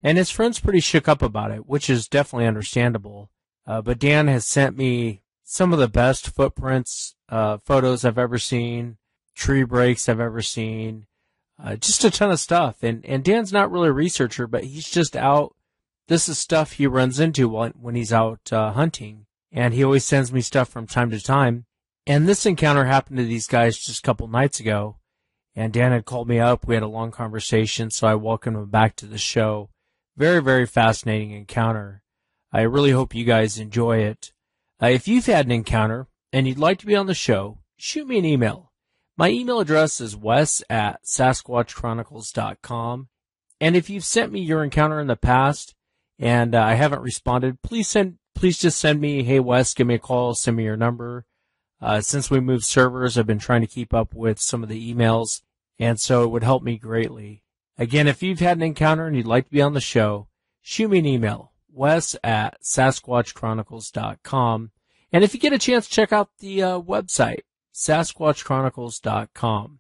And his friend's pretty shook up about it, which is definitely understandable. But Dan has sent me some of the best footprints, photos I've ever seen, tree breaks I've ever seen, just a ton of stuff. And Dan's not really a researcher, but he's just out. This is stuff he runs into when he's out hunting. And he always sends me stuff from time to time. And this encounter happened to these guys just a couple nights ago. And Dan had called me up. We had a long conversation, so I welcomed him back to the show. Very, very fascinating encounter. I really hope you guys enjoy it. If you've had an encounter and you'd like to be on the show, shoot me an email. My email address is wes@sasquatchchronicles.com. And if you've sent me your encounter in the past and I haven't responded, please just send me, hey Wes, give me a call, send me your number. Since we moved servers, I've been trying to keep up with some of the emails, and so it would help me greatly. Again, if you've had an encounter and you'd like to be on the show, shoot me an email, wes@sasquatchchronicles.com. And if you get a chance, check out the website, sasquatchchronicles.com.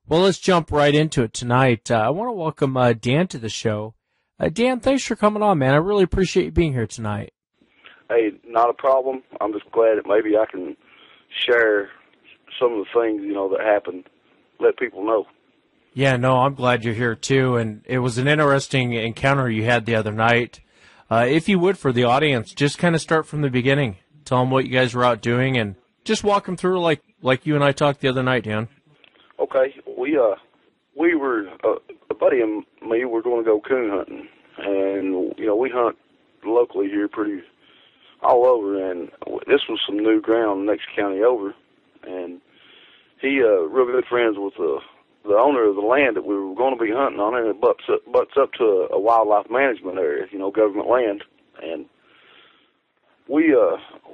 Well, let's jump right into it tonight. I want to welcome Dan to the show. Dan, thanks for coming on, man. I really appreciate you being here tonight. Hey, not a problem. I'm just glad that maybe I can share some of the things, that happened, let people know. Yeah, no, I'm glad you're here too, and it was an interesting encounter you had the other night. If you would, for the audience, just kind of start from the beginning. Tell them what you guys were out doing, and just walk them through like you and I talked the other night, Dan. Okay, we were a buddy and me were going to go coon hunting, and we hunt locally here pretty all over, and this was some new ground next county over, and he real good friends with the owner of the land that we were going to be hunting on, and it butts up to a wildlife management area, government land, and we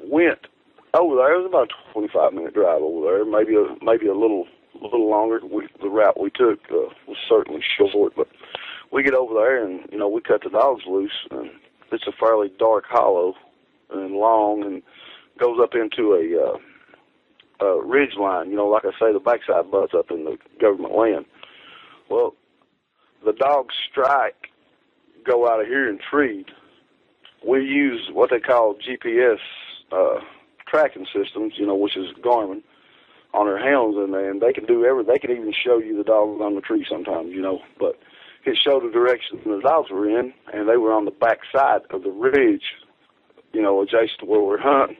went over there. It was about a 25-minute drive over there, maybe a little longer. The route we took was certainly short, but we get over there and we cut the dogs loose, and it's a fairly dark hollow and long, and goes up into a ridge line. Like I say, the backside butts up in the government land. Well, the dogs strike, go out of here and treat. We use what they call GPS tracking systems, which is Garmin, on their hounds, and they can do everything. They can even show you the dogs on the tree sometimes, but it showed the direction the dogs were in, and they were on the backside of the ridge, adjacent to where we're hunting,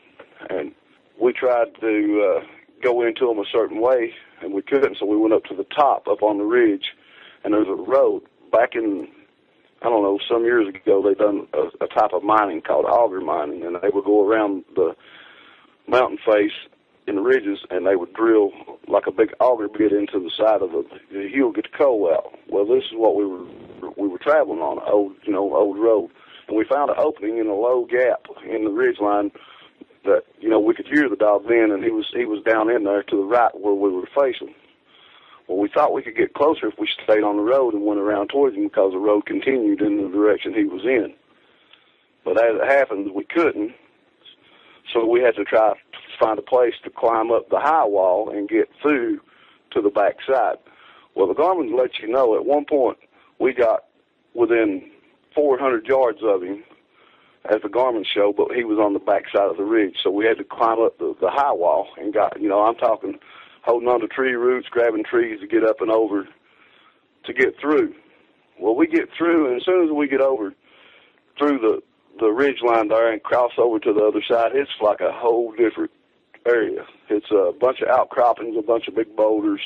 and we tried to go into them a certain way, and we couldn't, so we went up to the top, up on the ridge, and there's a road. Back in, I don't know, some years ago, they done a type of mining called auger mining, and they would go around the mountain face in the ridges, and they would drill like a big auger bit into the side of the hill, get the coal out. Well, this is what we were traveling on, an old road. And we found an opening in a low gap in the ridge line that, we could hear the dog then, and he was down in there to the right where we were facing. Well, we thought we could get closer if we stayed on the road and went around towards him, because the road continued in the direction he was in. But as it happened, we couldn't, so we had to try to find a place to climb up the high wall and get through to the backside. Well, the Garmin let you know at one point we got within 400 yards of him, as the Garmin show, but he was on the backside of the ridge, so we had to climb up the high wall and got, I'm talking holding on to tree roots, grabbing trees to get up and over to get through. Well, we get through, and as soon as we get over through the ridge line there and cross over to the other side, it's like a whole different area. It's a bunch of outcroppings, a bunch of big boulders,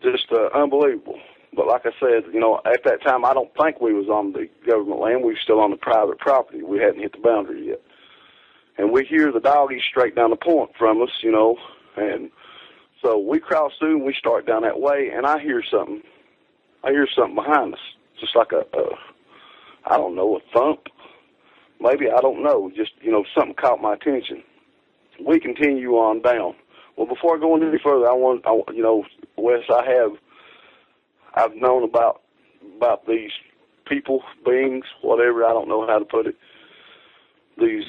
just unbelievable. But like I said, at that time, I don't think we was on the government land. We were still on the private property. We hadn't hit the boundary yet. And we hear the doggies straight down the point from us, and so we cross through and we start down that way, and I hear something. I hear something behind us, just like a thump. Maybe, I don't know, just, something caught my attention. We continue on down. Well, before going any further, Wes, I've known about these people, beings, whatever, I don't know how to put it, these,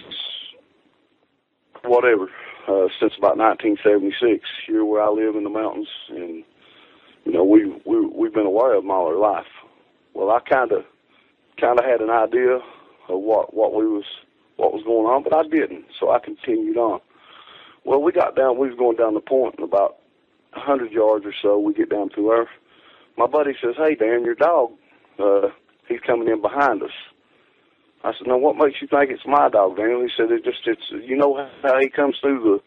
whatever, since about 1976, here where I live in the mountains, and, we've been aware of them all our life. Well, I kind of kind of had an idea of what was going on, but I didn't, so I continued on. Well, we was going down the point, and about 100 yards or so, we get down through earth. My buddy says, "Hey, Dan, your dog, he's coming in behind us." I said, "Now, what makes you think it's my dog, Daniel?" He said, it's you know how he comes through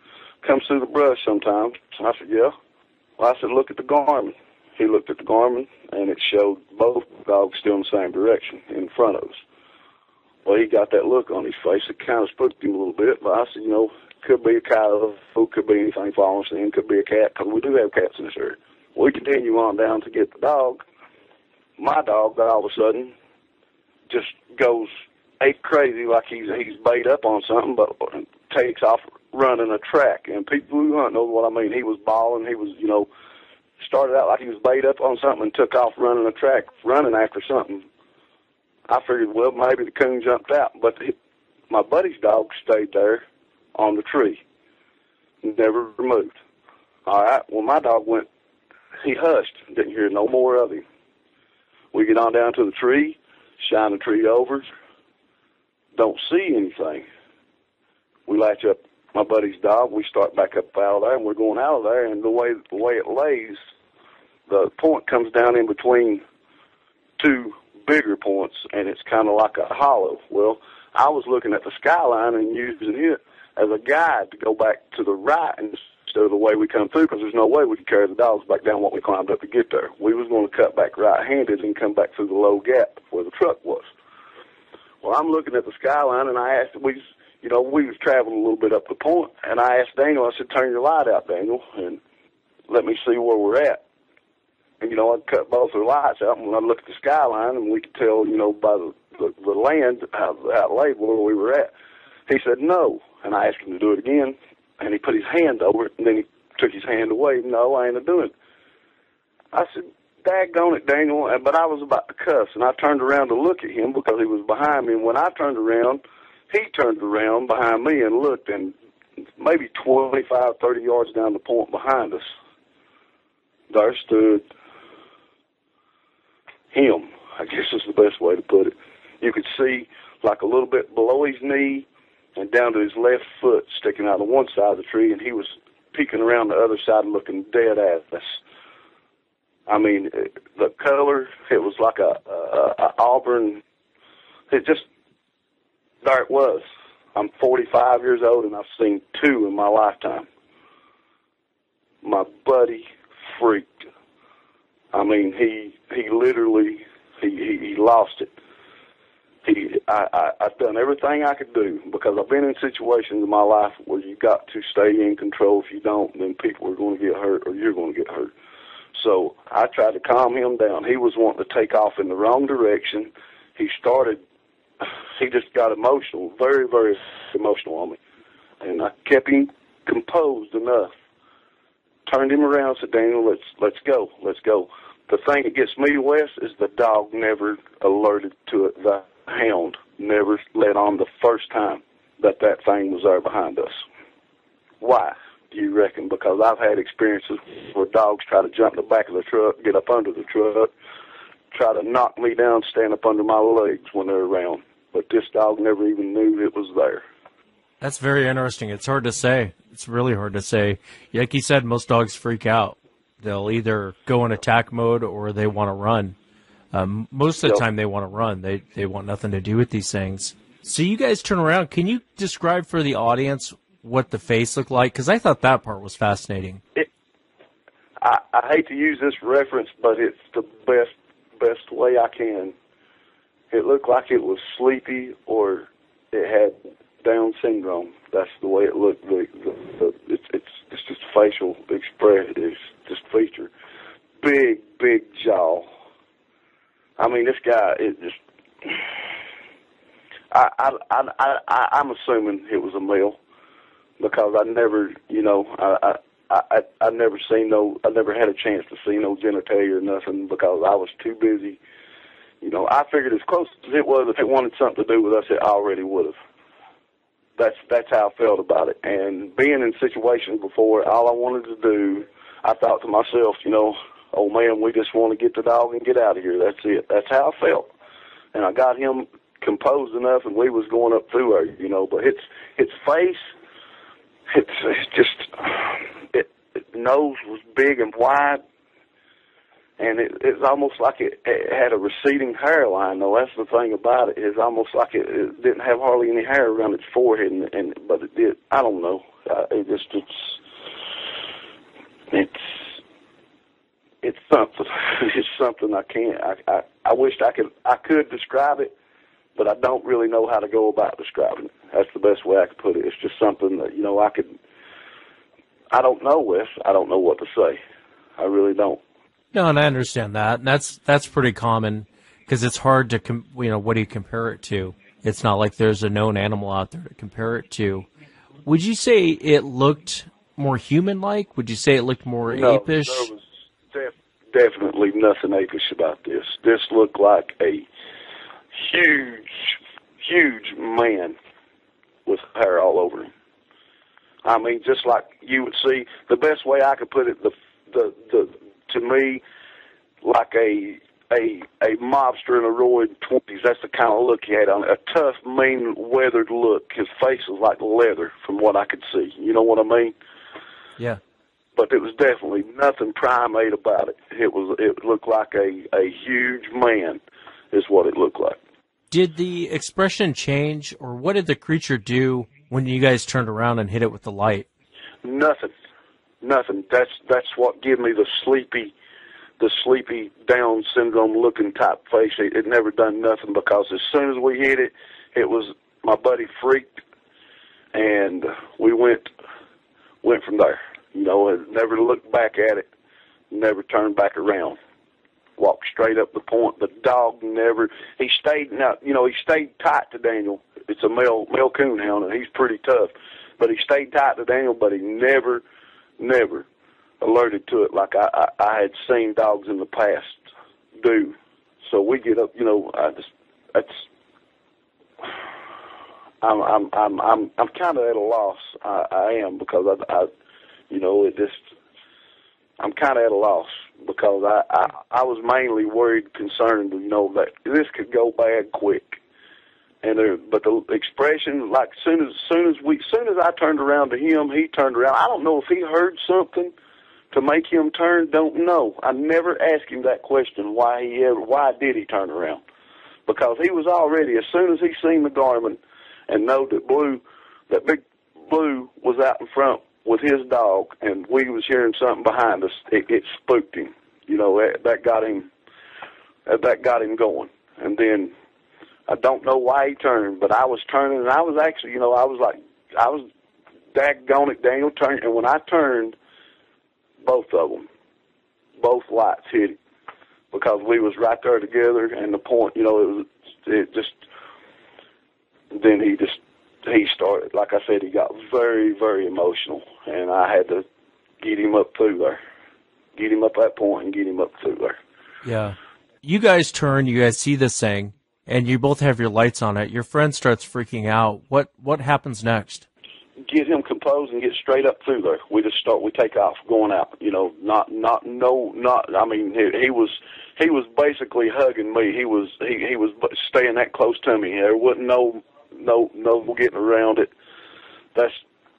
the brush sometimes. I said, "Yeah." Well, I said, "Look at the Garmin." He looked at the Garmin, and it showed both dogs still in the same direction in front of us. Well, he got that look on his face. It kind of spooked him a little bit, but I said, could be a coyote, could be anything following us in, could be a cat, because we do have cats in this area. We continue on down to get the dog. My dog, all of a sudden, just goes ape crazy like he's bait up on something, but takes off running a track. And people who hunt know what I mean. He was bawling. He was, started out like he was bait up on something and took off running a track, running after something. I figured, well, maybe the coon jumped out, but my buddy's dog stayed there on the tree, never moved. All right, well, my dog he hushed, didn't hear no more of him. We get on down to the tree, shine the tree over, don't see anything. We latch up my buddy's dog, we start back up out of there, and we're going out of there, and the way it lays, the point comes down in between two bigger points, and it's kind of like a hollow. Well, I was looking at the skyline and using it as a guide to go back to the right instead of the way we come through, because there's no way we could carry the dogs back down what we climbed up to get there. We was going to cut back right-handed and come back through the low gap where the truck was. Well, I'm looking at the skyline, and I asked, we was traveling a little bit up the point, and I asked Daniel, I said, "Turn your light out, Daniel, and let me see where we're at." And, I cut both our lights out, and when I looked at the skyline, and we could tell, by the land, how it laid where we were at. He said, "No." And I asked him to do it again, and he put his hand over it, and then he took his hand away. "No, I ain't doing it." I said, "Daggone it, Daniel." But I was about to cuss, and I turned around to look at him because he was behind me. And when I turned around, he turned around behind me and looked, and maybe 25, 30 yards down the point behind us, there stood him, I guess is the best way to put it. You could see like a little bit below his knee and down to his left foot sticking out on one side of the tree, and he was peeking around the other side and looking dead at us. I mean, the color, it was like a auburn. It just, there it was. I'm 45 years old, and I've seen two in my lifetime. My buddy freaked. I mean, he literally, he lost it. I've done everything I could do, because I've been in situations in my life where you got to stay in control. If you don't, then people are going to get hurt, or you're going to get hurt. So I tried to calm him down. He was wanting to take off in the wrong direction. He just got emotional, very, very emotional on me. And I kept him composed enough. Turned him around and said, "Daniel, let's go. The thing that gets me, Wes, is the dog never alerted to it. The hound never let on the first time that thing was there behind us." Why do you reckon? Because I've had experiences where dogs try to jump in the back of the truck, get up under the truck, try to knock me down, stand up under my legs when they're around. But this dog never even knew it was there. That's very interesting. It's hard to say. It's really hard to say. Like you said, most dogs freak out. They'll either go in attack mode or they want to run. Most of the time they want to run. They want nothing to do with these things. So you guys turn around. Can you describe for the audience what the face looked like? Because I thought that part was fascinating. I hate to use this reference, but it's the best way I can. It looked like it was sleepy, or it had Down syndrome. That's the way it looked. It's just facial expression. It's just feature. Big jaw. I mean, this guy is just. I'm assuming it was a male, because I never, I never seen I never had a chance to see no genitalia or nothing, because I was too busy. I figured as close as it was, if it wanted something to do with us, it already would have. That's how I felt about it. And being in situations before, all I wanted to do, I thought to myself, oh man, we just want to get the dog and get out of here. That's it. That's how I felt. and I got him composed enough, and we was going up through her, you know. But its face, it's just, its nose was big and wide, and it's almost like it had a receding hairline. Though that's the thing about it. It's almost like it didn't have hardly any hair around its forehead, but it did. I don't know. It's something. It's something I can't. I wished I could describe it, but I don't really know how to go about describing it. That's the best way I could put it. It's just something that, you know, I don't know, Wes. I don't know what to say. I really don't. No, and I understand that. And that's pretty common because it's hard to, what do you compare it to? It's not like there's a known animal out there to compare it to. Would you say it looked more human-like? Would you say it looked more apish? There was definitely nothing apish about this. This looked like a huge man with hair all over him. I mean, just like you would see. The best way I could put it, to me, like a mobster in a roaring 20s. That's the kind of look he had on it. A tough, mean, weathered look. His face was like leather, from what I could see. You know what I mean? Yeah. But it was definitely nothing primate about it. It looked like a huge man, is what it looked like. Did the expression change, or what did the creature do when you guys turned around and hit it with the light? Nothing. That's what gave me the sleepy Down syndrome looking type face. It never done nothing, because as soon as we hit it, it was, my buddy freaked, and we went from there. You know, it never looked back at it, never turned back around. Walked straight up the point. The dog never. He stayed tight to Daniel. It's a male coonhound, and he's pretty tough. But he stayed tight to Daniel, but he never alerted to it like I had seen dogs in the past do. So we get up, I'm kind of at a loss. I am, because I'm kind of at a loss, because I was mainly concerned, that this could go bad quick. But the expression, like soon as I turned around to him, he turned around. I don't know if he heard something to make him turn. Don't know. I never asked him that question. Why did he turn around? Because he was already, as soon as he seen the Garmin and know that Big Blue was out in front with his dog, and we was hearing something behind us, it spooked him. That got him going. And then I don't know why he turned, but I was turning, and I was actually, I was daggone it, Daniel turned, and when I turned, both lights hit it, because we was right there together, and the point, then he started, like I said, he got very, very emotional, and I had to get him up through there, get him up that point and get him up through there. Yeah. You guys turn, you guys see this thing, and you both have your lights on it. Your friend starts freaking out. What happens next? Get him composed and get straight up through there. We take off, going out. He was basically hugging me. He was staying that close to me. There wasn't no getting around it.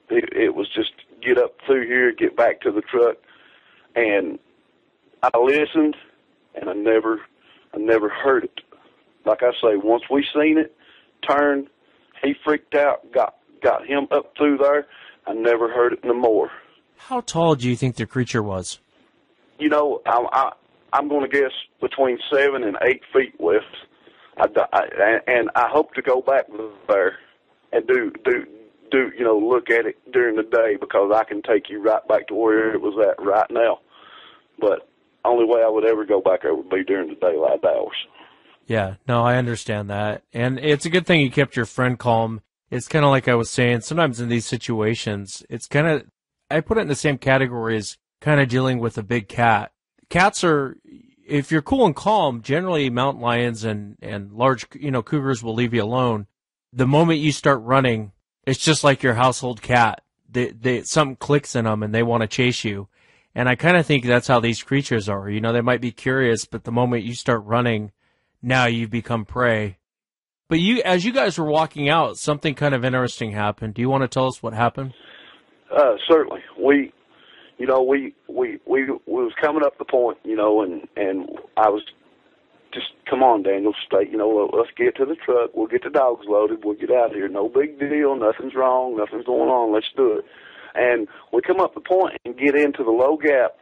It was just get up through here, get back to the truck, and I listened, and I never heard it. Like I say, once we seen it, turned, he freaked out, got him up through there. I never heard it no more. How tall do you think the creature was? I'm going to guess between 7 and 8 feet, West. And I hope to go back there and do look at it during the day, because I can take you right back to where it was at right now. But only way I would ever go back there would be during the daylight hours. Yeah, no, I understand that. And it's a good thing you kept your friend calm. It's kind of like I was saying, sometimes in these situations, it's kind of, I put it in the same category as kind of dealing with a big cat. Cats are, if you're cool and calm, generally mountain lions and large, cougars will leave you alone. The moment you start running, it's just like your household cat. Something clicks in them and they want to chase you. And I kind of think that's how these creatures are. They might be curious, but the moment you start running, now you've become prey. But as you guys were walking out, something kind of interesting happened. Do you want to tell us what happened? Certainly. We was coming up the point, and I was just, come on, Daniel, stay, let's get to the truck. We'll get the dogs loaded. We'll get out of here. No big deal. Nothing's wrong. Nothing's going on. Let's do it. And we come up the point and get into the low gap,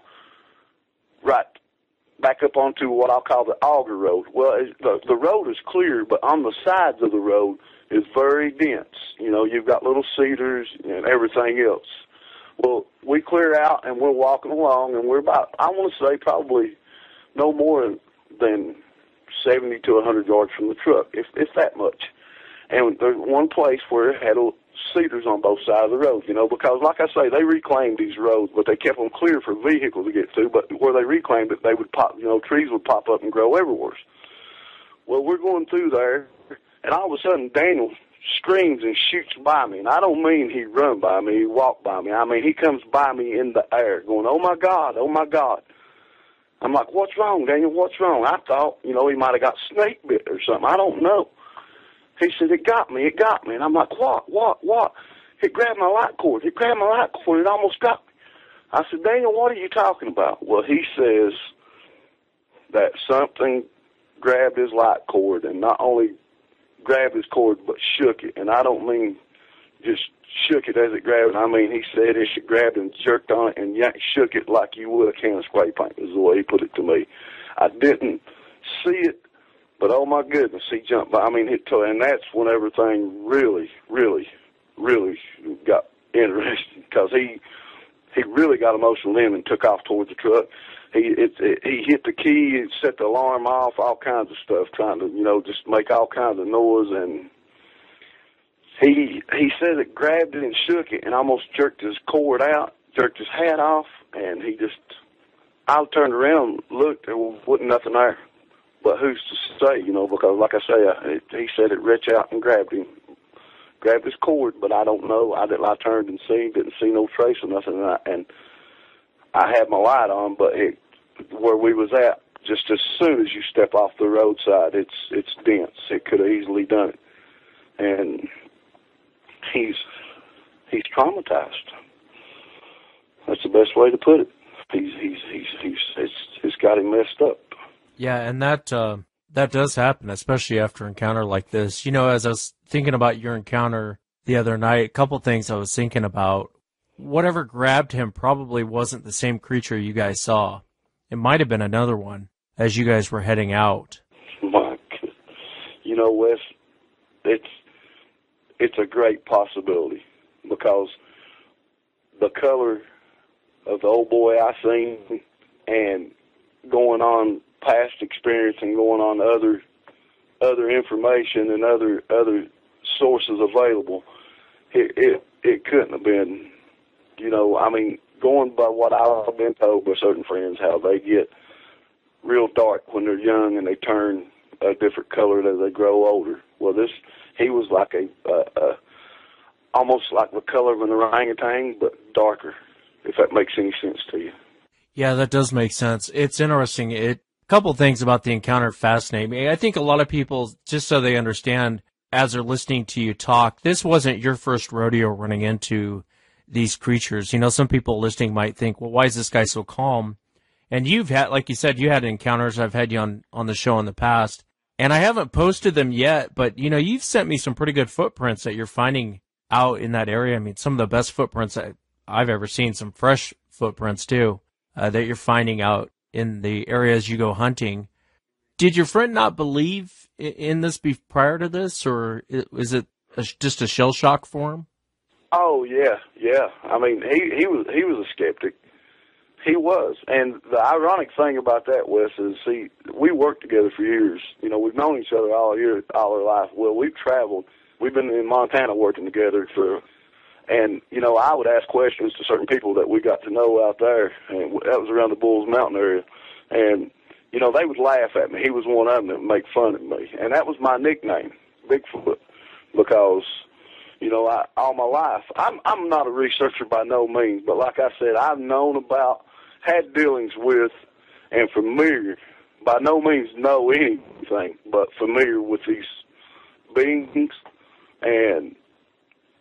right back up onto what I'll call the auger road. Well, the road is clear, but on the sides of the road is very dense. You've got little cedars and everything else. Well, we clear out, and we're walking along, and we're about, I want to say, probably no more than 70 to 100 yards from the truck, if that much. And there's one place where it had cedars on both sides of the road, because, like I say, they reclaimed these roads, but they kept them clear for vehicles to get to, but where they reclaimed it, they would pop, trees would pop up and grow everywhere. Well, we're going through there, and all of a sudden, Daniel screams and shoots by me, and I don't mean he run by me, he walked by me. I mean, he comes by me in the air, going, "Oh, my God, oh, my God." I'm like, "What's wrong, Daniel? What's wrong?" I thought, he might have got snake bit or something. I don't know. He said, it got me. And I'm like, what? It grabbed my light cord. It almost got me. I said, "Daniel, what are you talking about?" Well, he says that something grabbed his light cord, and not only grabbed his cord, but shook it. And I don't mean just shook it as it grabbed it. I mean, he said it grabbed and jerked on it and shook it like you would a can of spray paint, is the way he put it to me. I didn't see it, but oh my goodness, he jumped by. I mean, and that's when everything really, really, really got interesting, because he really got emotional then and took off towards the truck. He hit the key, set the alarm off, all kinds of stuff, trying to, just make all kinds of noise. And he said it grabbed it and shook it and almost jerked his cord out, jerked his hat off, and I turned around, looked, there wasn't nothing there. But who's to say, because like I say, he said it reached out and grabbed his cord, but I don't know. I turned and didn't see no trace of nothing, and I had my light on, but where we was at, just as soon as you step off the roadside, it's dense. It could have easily done it, and he's traumatized. That's the best way to put it. It's got him messed up. Yeah, and that does happen, especially after an encounter like this. As I was thinking about your encounter the other night, a couple things I was thinking about. Whatever grabbed him probably wasn't the same creature you guys saw. It might have been another one as you guys were heading out. Mike, Wes, it's a great possibility, because the color of the old boy I seen, and going on past experience and going on other information and other sources available, it couldn't have been. Going by what I've been told by certain friends, how they get real dark when they're young and they turn a different color as they grow older. Well, he was like almost like the color of an orangutan, but darker, if that makes any sense to you. Yeah, that does make sense. It's interesting. A couple things about the encounter fascinate me. I think a lot of people, just so they understand, as they're listening to you talk, this wasn't your first rodeo running into these creatures. Some people listening might think, well, why is this guy so calm? And you've had, like you said, you had encounters. I've had you on the show in the past, and I haven't posted them yet, but, you've sent me some pretty good footprints that you're finding out in that area. I mean, some of the best footprints that I've ever seen, some fresh footprints too, that you're finding out in the areas you go hunting. Did your friend not believe in this prior to this, or is it just a shell shock for him? Oh yeah. I mean, he was a skeptic. He was, and the ironic thing about that, Wes, is we worked together for years. We've known each other all our life. Well, we've traveled. We've been in Montana working together and I would ask questions to certain people that we got to know out there, and that was around the Bulls Mountain area, and they would laugh at me. He was one of them that would make fun of me, and that was my nickname, Bigfoot, because all my life, I'm not a researcher by no means, but like I said, I've known about, had dealings with, and familiar by no means know anything, but familiar with these beings. And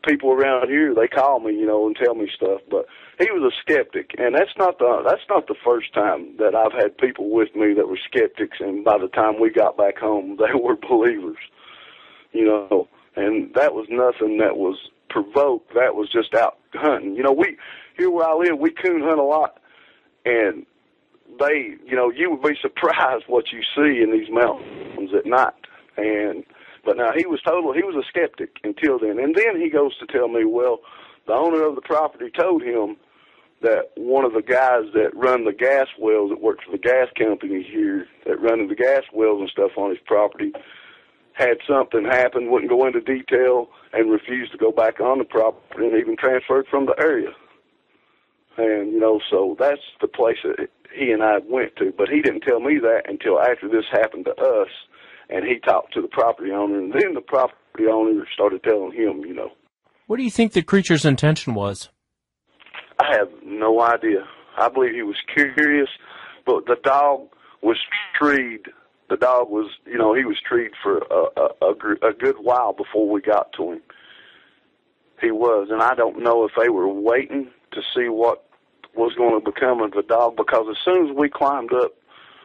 people around here, they call me, and tell me stuff. But he was a skeptic, and that's not the first time that I've had people with me that were skeptics, and by the time we got back home, they were believers. And that was nothing that was provoked. That was just out hunting. We here where I live, we coon hunt a lot, and they, you would be surprised what you see in these mountains at night. But now he was a skeptic until then. And then he goes to tell me, well, the owner of the property told him that one of the guys that run the gas wells, that worked for the gas company here, that running the gas wells and stuff on his property, had something happen, wouldn't go into detail, and refused to go back on the property and even transferred from the area. And, so that's the place that he and I went to. But he didn't tell me that until after this happened to us, and he talked to the property owner, and then the property owner started telling him, What do you think the creature's intention was? I have no idea. I believe he was curious, but the dog was treed. The dog was, he was treed for a good while before we got to him. He was, and I don't know if they were waiting to see what was going to become of the dog, because as soon as we climbed up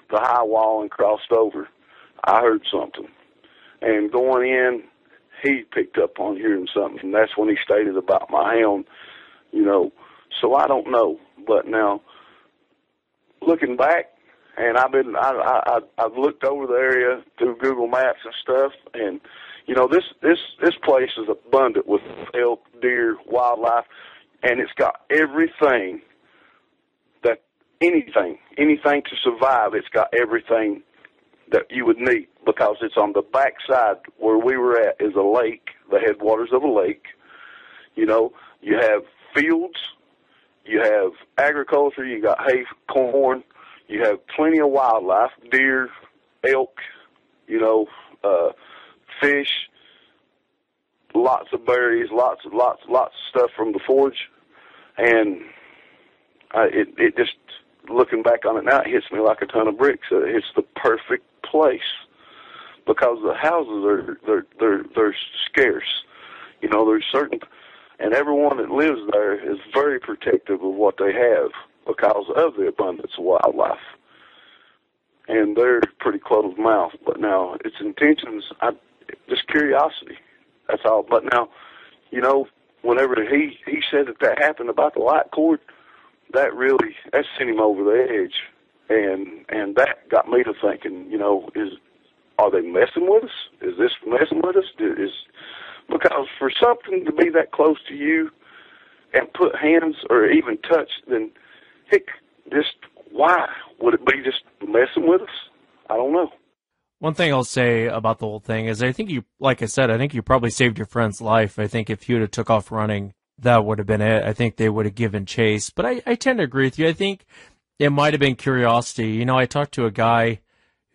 the high wall and crossed over, I heard something. And going in, he picked up on hearing something, and that's when he stated about my hound, So I don't know. But now, looking back, and I've looked over the area through Google Maps and stuff, and this place is abundant with elk, deer, wildlife, and it's got everything anything to survive. It's got everything that you would need, because it's on the backside where we were at is a lake, the headwaters of a lake. You have fields, you have agriculture, you got hay, corn, you have plenty of wildlife, deer, elk, fish, lots of berries, lots of stuff from the forage. And it just, looking back on it now, it hits me like a ton of bricks. It's the perfect place, because the houses they're scarce. There's certain, and everyone that lives there is very protective of what they have because of the abundance of wildlife. And they're pretty closed-mouthed. But now, its intentions, just curiosity. That's all. But now, whenever he said that happened about the light cord, that sent him over the edge. And that got me to thinking, are they messing with us? Is this messing with us? Because for something to be that close to you and put hands or even touch, then, heck, just why? Would it be just messing with us? I don't know. One thing I'll say about the whole thing is I think you probably saved your friend's life. I think if you'd have took off running, that would have been it. I think they would have given chase. But I tend to agree with you. I think it might have been curiosity. I talked to a guy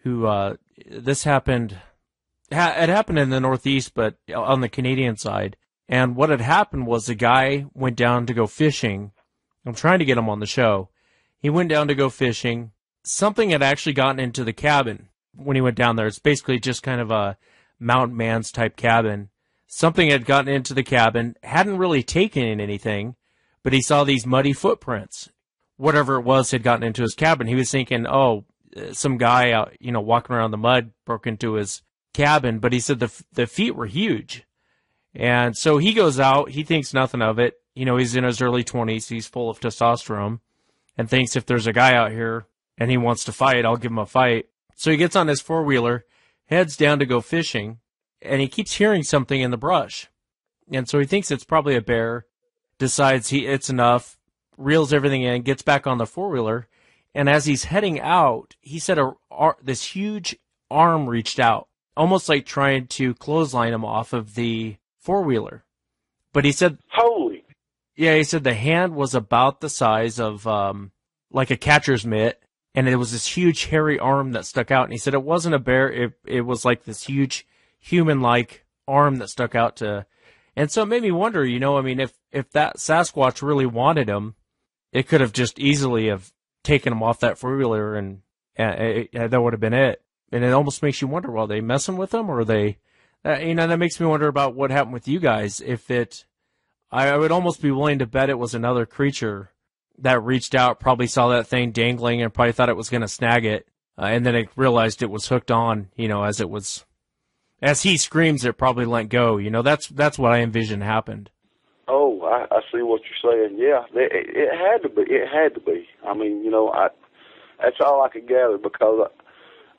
who this happened. It happened in the Northeast, but on the Canadian side. And what had happened was the guy went down to go fishing. I'm trying to get him on the show. He went down to go fishing. Something had actually gotten into the cabin when he went down there. It's basically just kind of a mountain man's type cabin. Something had gotten into the cabin, hadn't really taken in anything, but he saw these muddy footprints. Whatever it was had gotten into his cabin. He was thinking, some guy out, walking around the mud broke into his cabin, but he said the feet were huge. And so he goes out, he thinks nothing of it. He's in his early 20s, he's full of testosterone, and thinks if there's a guy out here and he wants to fight, I'll give him a fight. So he gets on his four-wheeler, heads down to go fishing, and he keeps hearing something in the brush. And so he thinks it's probably a bear, decides it's enough, reels everything in, gets back on the four-wheeler, and as he's heading out, he said this huge arm reached out, almost like trying to clothesline him off of the four-wheeler. But he said... Holy! Yeah, he said the hand was about the size of like a catcher's mitt, and it was this huge hairy arm that stuck out. And he said it wasn't a bear, it was like this huge human-like arm that stuck out to... And so it made me wonder, if that Sasquatch really wanted him, it could have just easily have taken him off that four-wheeler and that would have been it. And it almost makes you wonder, well, are they messing with them, or are they, that makes me wonder about what happened with you guys. I would almost be willing to bet it was another creature that reached out, probably saw that thing dangling and probably thought it was going to snag it. And then it realized it was hooked on, as he screams, it probably let go. That's what I envision happened. Oh, I see what you're saying. Yeah, it had to be. It had to be. I mean, that's all I could gather, because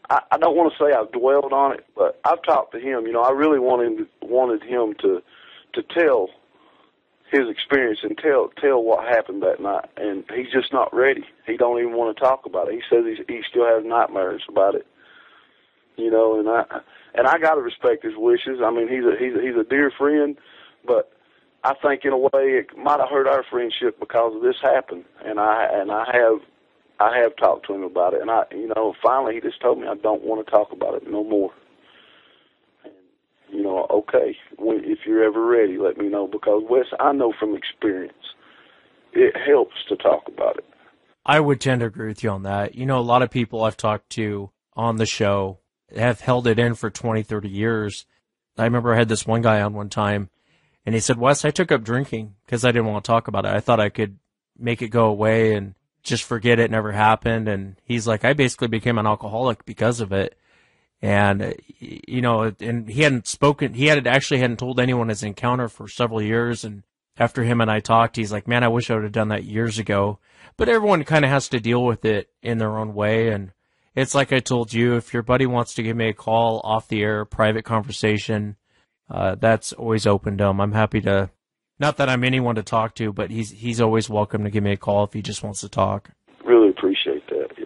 I don't want to say I've dwelled on it, but I've talked to him. I really wanted him to tell his experience and tell what happened that night, and he's just not ready. He don't even want to talk about it. He says he still has nightmares about it. And I gotta respect his wishes. I mean, he's a dear friend, but I think in a way it might have hurt our friendship because of this happened. And I have talked to him about it, and finally he just told me, I don't want to talk about it no more. And, okay, if you're ever ready, let me know, because Wes, I know from experience, it helps to talk about it. I would tend to agree with you on that. A lot of people I've talked to on the show have held it in for 20, 30 years. I remember I had this one guy on one time, and he said, Wes, I took up drinking because I didn't want to talk about it. I thought I could make it go away and just forget it never happened. And he's like, I basically became an alcoholic because of it. And, and he hadn't told anyone his encounter for several years. And after him and I talked, he's like, man, I wish I would have done that years ago. But everyone kind of has to deal with it in their own way. And it's like I told you, if your buddy wants to give me a call off the air, private conversation, that's always open to him. I'm happy to, not that I'm anyone to talk to, but he's always welcome to give me a call if he just wants to talk. Really appreciate that, yeah.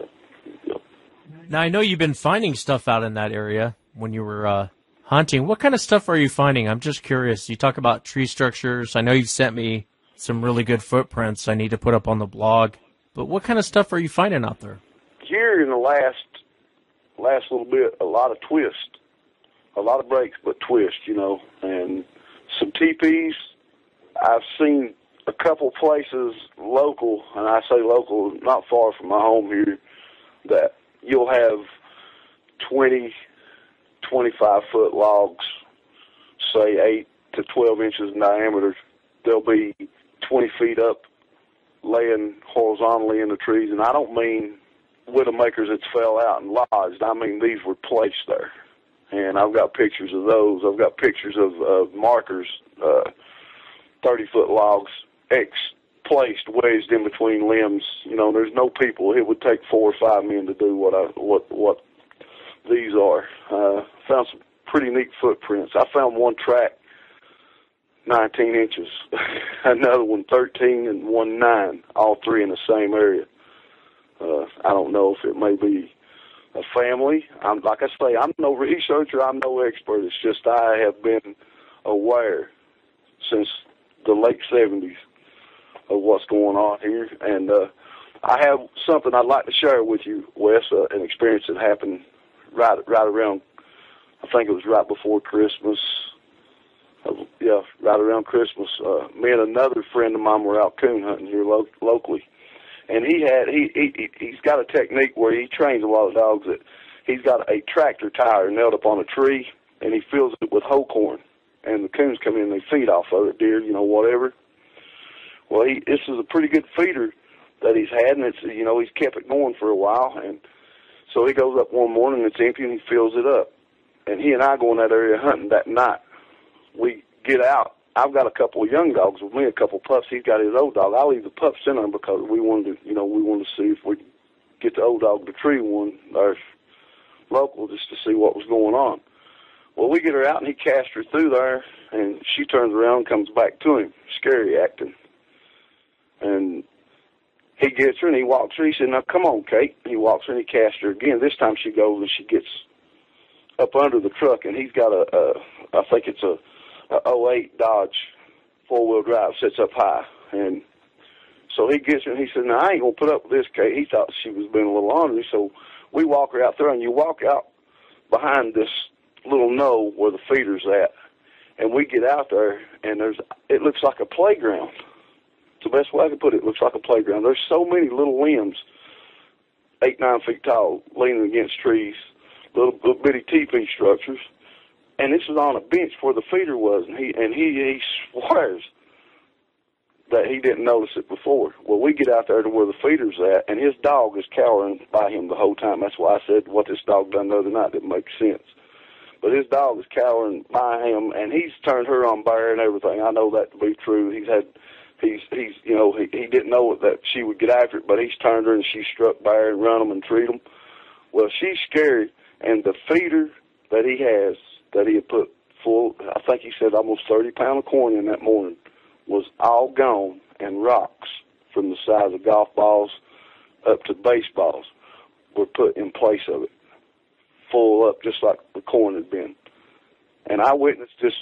Now, I know you've been finding stuff out in that area when you were hunting. What kind of stuff are you finding? I'm just curious. You talk about tree structures. I know you've sent me some really good footprints I need to put up on the blog. But what kind of stuff are you finding out there? Here in the last little bit, a lot of twist. A lot of breaks, but twist, and some teepees. I've seen a couple places local, and I say local, not far from my home here, that you'll have 20, 25-foot logs, say 8 to 12 inches in diameter. They'll be 20 feet up, laying horizontally in the trees. And I don't mean widowmakers that fell out and lodged. I mean these were placed there. And I've got pictures of those. I've got pictures of markers, 30-foot logs, placed, wedged in between limbs. There's no people. It would take 4 or 5 men to do what these are. Found some pretty neat footprints. I found one track 19 inches, another one 13, and one 9, all three in the same area. I don't know if it may be a family. Like I say, I'm no researcher, I'm no expert. It's just I have been aware since the late 70s of what's going on here. And I have something I'd like to share with you, Wes, an experience that happened right around, I think it was right before Christmas. Right around Christmas. Me and another friend of mine were out coon hunting here locally. And he's got a technique where he trains a lot of dogs that he's got a tractor tire nailed up on a tree, and he fills it with hoe corn. And the coons come in and they feed off of it, deer, whatever. Well, this is a pretty good feeder that he's had, and he's kept it going for a while. And so he goes up one morning, it's empty, and he fills it up. And he and I go in that area hunting that night. We get out. I've got a couple of young dogs with me, a couple of pups. He's got his old dog. I'll leave the pups in there because we wanted to see if we could get the old dog to tree one, or local, just to see what was going on. Well, we get her out, and he casts her through there, and she turns around and comes back to him, scary acting. And he gets her, and he walks her. He said, now, come on, Kate. And he walks her, and he casts her again. This time she goes, and she gets up under the truck, and he's got I think it's a 08 Dodge four-wheel drive, sits up high. And so he gets her, and he said, now, I ain't going to put up with this, Kate. He thought she was being a little ornery, so we walk her out there, and you walk out behind this little knoll where the feeder's at, and we get out there, and it looks like a playground. It's the best way I can put it. It looks like a playground. There's so many little limbs 8, 9 feet tall, leaning against trees, little bitty teepee structures. And this was on a bench where the feeder was, and he swears that he didn't notice it before. Well, we get out there to where the feeder's at, and his dog is cowering by him the whole time. That's why I said what this dog done the other night didn't make sense. But his dog is cowering by him, and he's turned her on bear and everything. I know that to be true. He didn't know that she would get after it, but he's turned her and she struck bear and run them and treat them. Well, she's scared, and the feeder that he has, that he had put full, I think he said almost 30 pounds of corn in that morning, was all gone, and rocks from the size of golf balls up to baseballs were put in place of it, full up just like the corn had been. And I witnessed this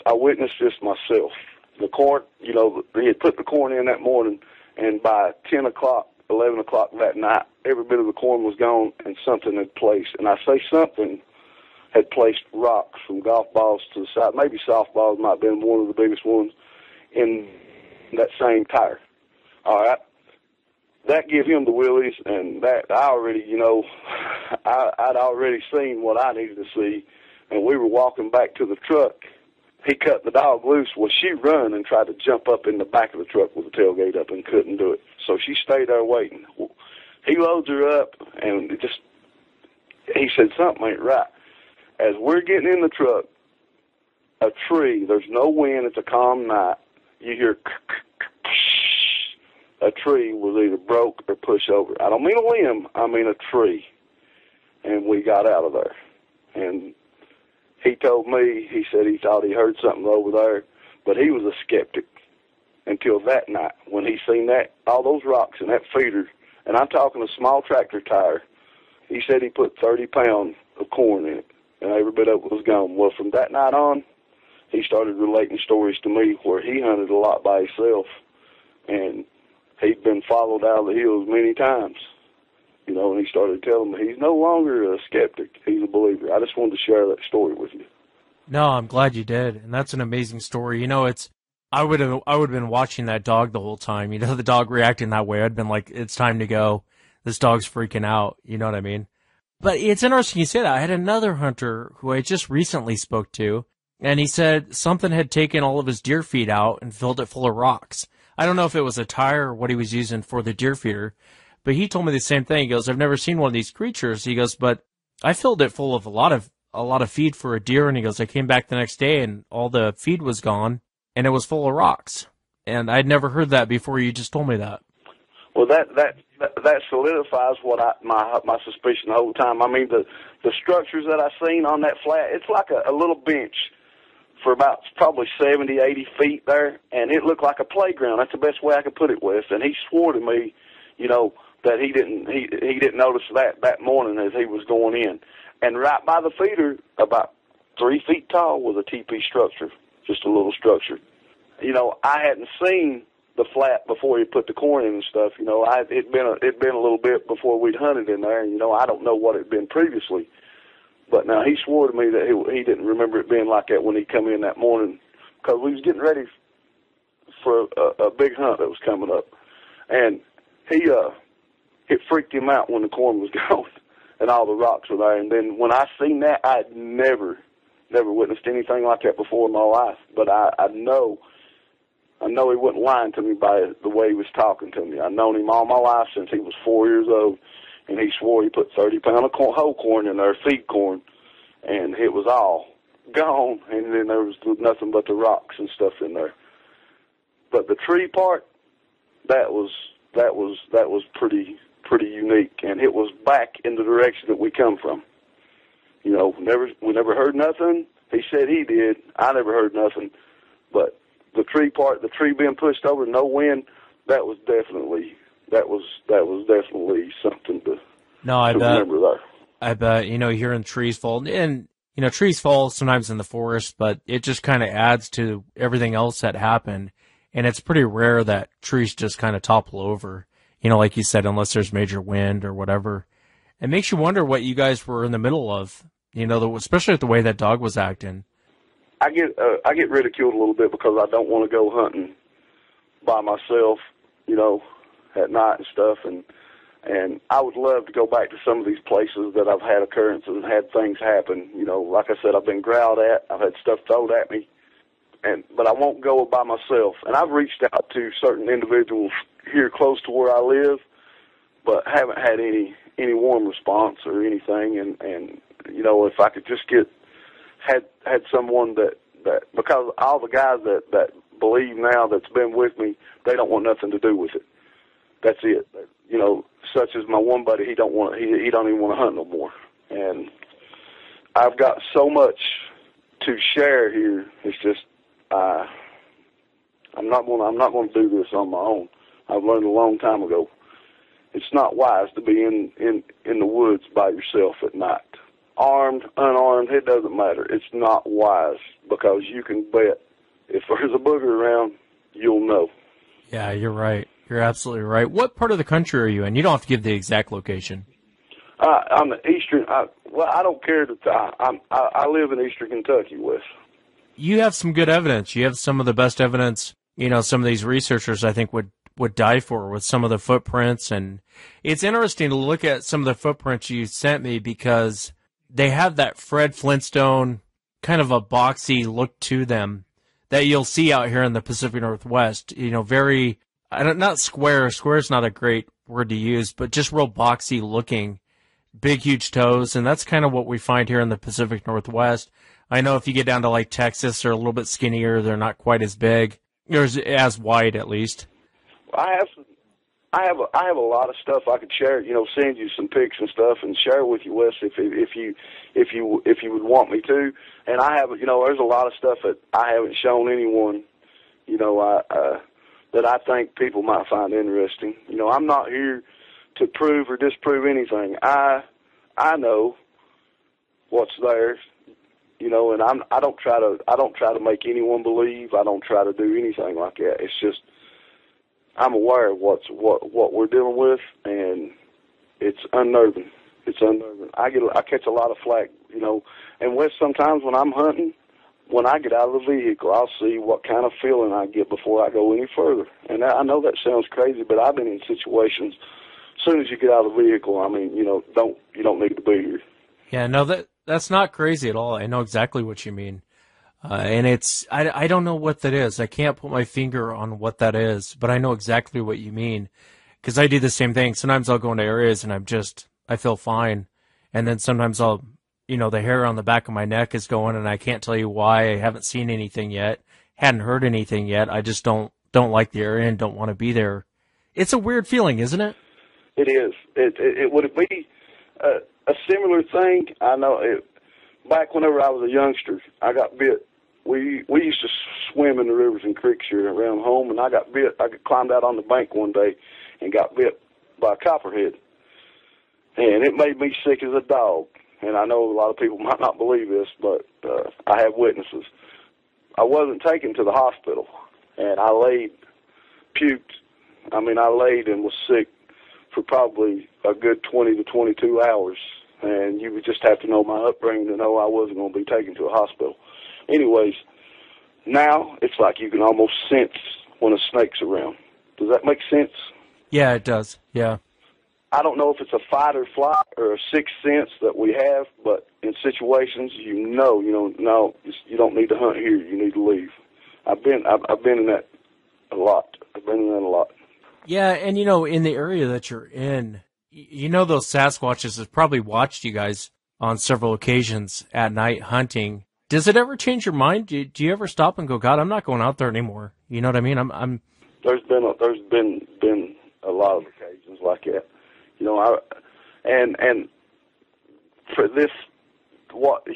myself. The corn, he had put the corn in that morning, and by 10 o'clock, 11 o'clock that night, every bit of the corn was gone, and something had placed. And I say something had placed rocks from golf balls to the side, maybe softballs might have been one of the biggest ones, in that same tire. All right. That gave him the willies, and that I already, I'd already seen what I needed to see, and we were walking back to the truck. He cut the dog loose. Well, she run and tried to jump up in the back of the truck with the tailgate up and couldn't do it. So she stayed there waiting. He loads her up, and he said, something ain't right. As we're getting in the truck, a tree, there's no wind, it's a calm night, you hear a tree was either broke or pushed over. I don't mean a limb, I mean a tree. And we got out of there. And he told me, he said he thought he heard something over there, but he was a skeptic until that night when he seen that, all those rocks in that feeder, and I'm talking a small tractor tire. He said he put 30 pounds of corn in it, and every bit of it was gone. Well, from that night on, he started relating stories to me where he hunted a lot by himself, and he'd been followed out of the hills many times, and he started telling me he's no longer a skeptic, he's a believer. I just wanted to share that story with you. No, I'm glad you did, and that's an amazing story. I would have been watching that dog the whole time. The dog reacting that way, I'd been like, it's time to go. This dog's freaking out. You know what I mean? But it's interesting you say that. I had another hunter who I just recently spoke to, and he said something had taken all of his deer feed out and filled it full of rocks. I don't know if it was a tire or what he was using for the deer feeder, but he told me the same thing. He goes, I've never seen one of these creatures. He goes, but I filled it full of a lot of feed for a deer, and he goes, I came back the next day and all the feed was gone and it was full of rocks. And I'd never heard that before. You just told me that. Well, that solidifies what my suspicion the whole time. I mean, the structures that I seen on that flat, it's like a little bench for about probably 70, 80 feet there, and it looked like a playground. That's the best way I could put it, Wes. And he swore to me, that he didn't notice that morning as he was going in. And right by the feeder, about 3 feet tall, was a teepee structure, just a little structure. I hadn't seen the flat before he put the corn in and stuff. It'd been a little bit before we'd hunted in there, and I don't know what it'd been previously. But now he swore to me that he didn't remember it being like that when he come in that morning, because we was getting ready for a big hunt that was coming up, and it freaked him out when the corn was gone and all the rocks were there. And then when I seen that, I'd never witnessed anything like that before in my life. But I know he wasn't lying to me by the way he was talking to me. I've known him all my life since he was 4 years old, and he swore he put 30 pounds of whole corn in there, feed corn, and it was all gone, and then there was nothing but the rocks and stuff in there. But the tree part, that was pretty unique, and it was back in the direction that we come from. We never heard nothing. He said he did. I never heard nothing. But the tree part, the tree being pushed over, no wind, that was definitely something to remember there. I bet, hearing trees fall, and, trees fall sometimes in the forest, but it just kind of adds to everything else that happened. And it's pretty rare that trees just kind of topple over, like you said, unless there's major wind or whatever. It makes you wonder what you guys were in the middle of, especially with the way that dog was acting. I get ridiculed a little bit because I don't want to go hunting by myself, at night and stuff. And And I would love to go back to some of these places that I've had occurrences and had things happen. You know, like I said, I've been growled at. I've had stuff thrown at me. But I won't go by myself. And I've reached out to certain individuals here close to where I live, but haven't had any warm response or anything. And you know, if I could just had someone that because all the guys that believe now that's been with me, they don't want nothing to do with it. That's it. You know, such as my one buddy, he don't even want to hunt no more. And I've got so much to share here. It's just I'm not going to do this on my own. I've learned a long time ago. It's not wise to be in the woods by yourself at night. Armed, unarmed, it doesn't matter. It's not wise, because you can bet if there's a booger around, you'll know. Yeah, you're right. You're absolutely right. What part of the country are you in? You don't have to give the exact location. I'm the eastern. I don't care I live in eastern Kentucky, Wes. You have some good evidence. You have some of the best evidence. You know, some of these researchers, I think, would die for with some of the footprints. And it's interesting to look at some of the footprints you sent me, because they have that Fred Flintstone kind of a boxy look to them that you'll see out here in the Pacific Northwest. You know, very, not square. Square is not a great word to use, but just real boxy looking, big, huge toes. And that's kind of what we find here in the Pacific Northwest. I know if you get down to like Texas, they're a little bit skinnier. They're not quite as big, or as wide at least. I have a lot of stuff I could share. You know, send you some pics and stuff and share with you, Wes, if you would want me to. And I have, you know, there's a lot of stuff that I haven't shown anyone. You know, that I think people might find interesting. You know, I'm not here to prove or disprove anything. I know what's there. You know, and I don't try to make anyone believe. I don't try to do anything like that. It's just I'm aware of what we're dealing with, and it's unnerving. It's unnerving. I catch a lot of flack, you know. And Wes, sometimes when I'm hunting, when I get out of the vehicle, I'll see what kind of feeling I get before I go any further. And I know that sounds crazy, but I've been in situations. As soon as you get out of the vehicle, I mean, you know, you don't need to be here. Yeah, no, that's not crazy at all. I know exactly what you mean. And I don't know what that is. I can't put my finger on what that is, but I know exactly what you mean, because I do the same thing. Sometimes I'll go into areas and I feel fine. And then sometimes the hair on the back of my neck is going, and I can't tell you why. I haven't seen anything yet, hadn't heard anything yet. I just don't like the area and don't want to be there. It's a weird feeling, isn't it? It is. It would be a similar thing. I know back whenever I was a youngster, I got bit. We used to swim in the rivers and creeks here around home, and I got bit. I climbed out on the bank one day and got bit by a copperhead, and it made me sick as a dog. And I know a lot of people might not believe this, but I have witnesses. I wasn't taken to the hospital, and I puked. I mean, I laid and was sick for probably a good 20 to 22 hours. And you would just have to know my upbringing to know I wasn't going to be taken to a hospital. Anyways, now it's like you can almost sense when a snake's around. Does that make sense? Yeah, it does. Yeah. I don't know if it's a fight or flight or a sixth sense that we have, but in situations, no, you don't need to hunt here. You need to leave. I've been in that a lot. Yeah, and in the area that you're in, those Sasquatches have probably watched you guys on several occasions at night hunting. Does it ever change your mind? Do you ever stop and go, God, I'm not going out there anymore? You know what I mean? There's been a lot of occasions like that. And for this,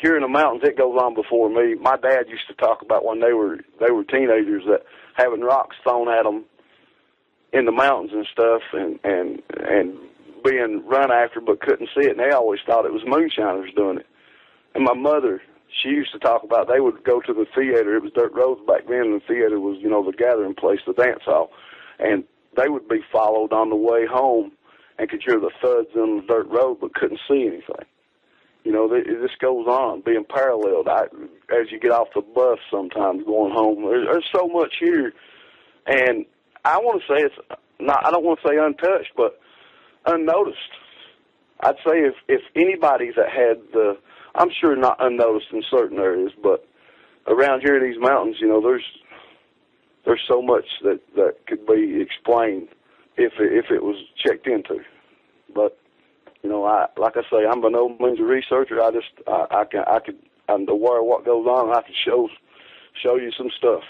here in the mountains, it goes on before me. My dad used to talk about when they were teenagers, that having rocks thrown at them in the mountains and stuff, and being run after but couldn't see it, and they always thought it was moonshiners doing it. And my mother, she used to talk about they would go to the theater. It was dirt roads back then, and the theater was, the gathering place, the dance hall. And they would be followed on the way home and could hear the thuds on the dirt road but couldn't see anything. This goes on, being paralleled. As you get off the bus sometimes going home, there's so much here. And I want to say it's not, I don't want to say untouched, but unnoticed. I'd say if anybody's that had I'm sure not unnoticed in certain areas, but around here in these mountains, there's so much that could be explained if it was checked into. But like I say, I'm by no means a researcher. I'm aware of what goes on. And I can show you some stuff.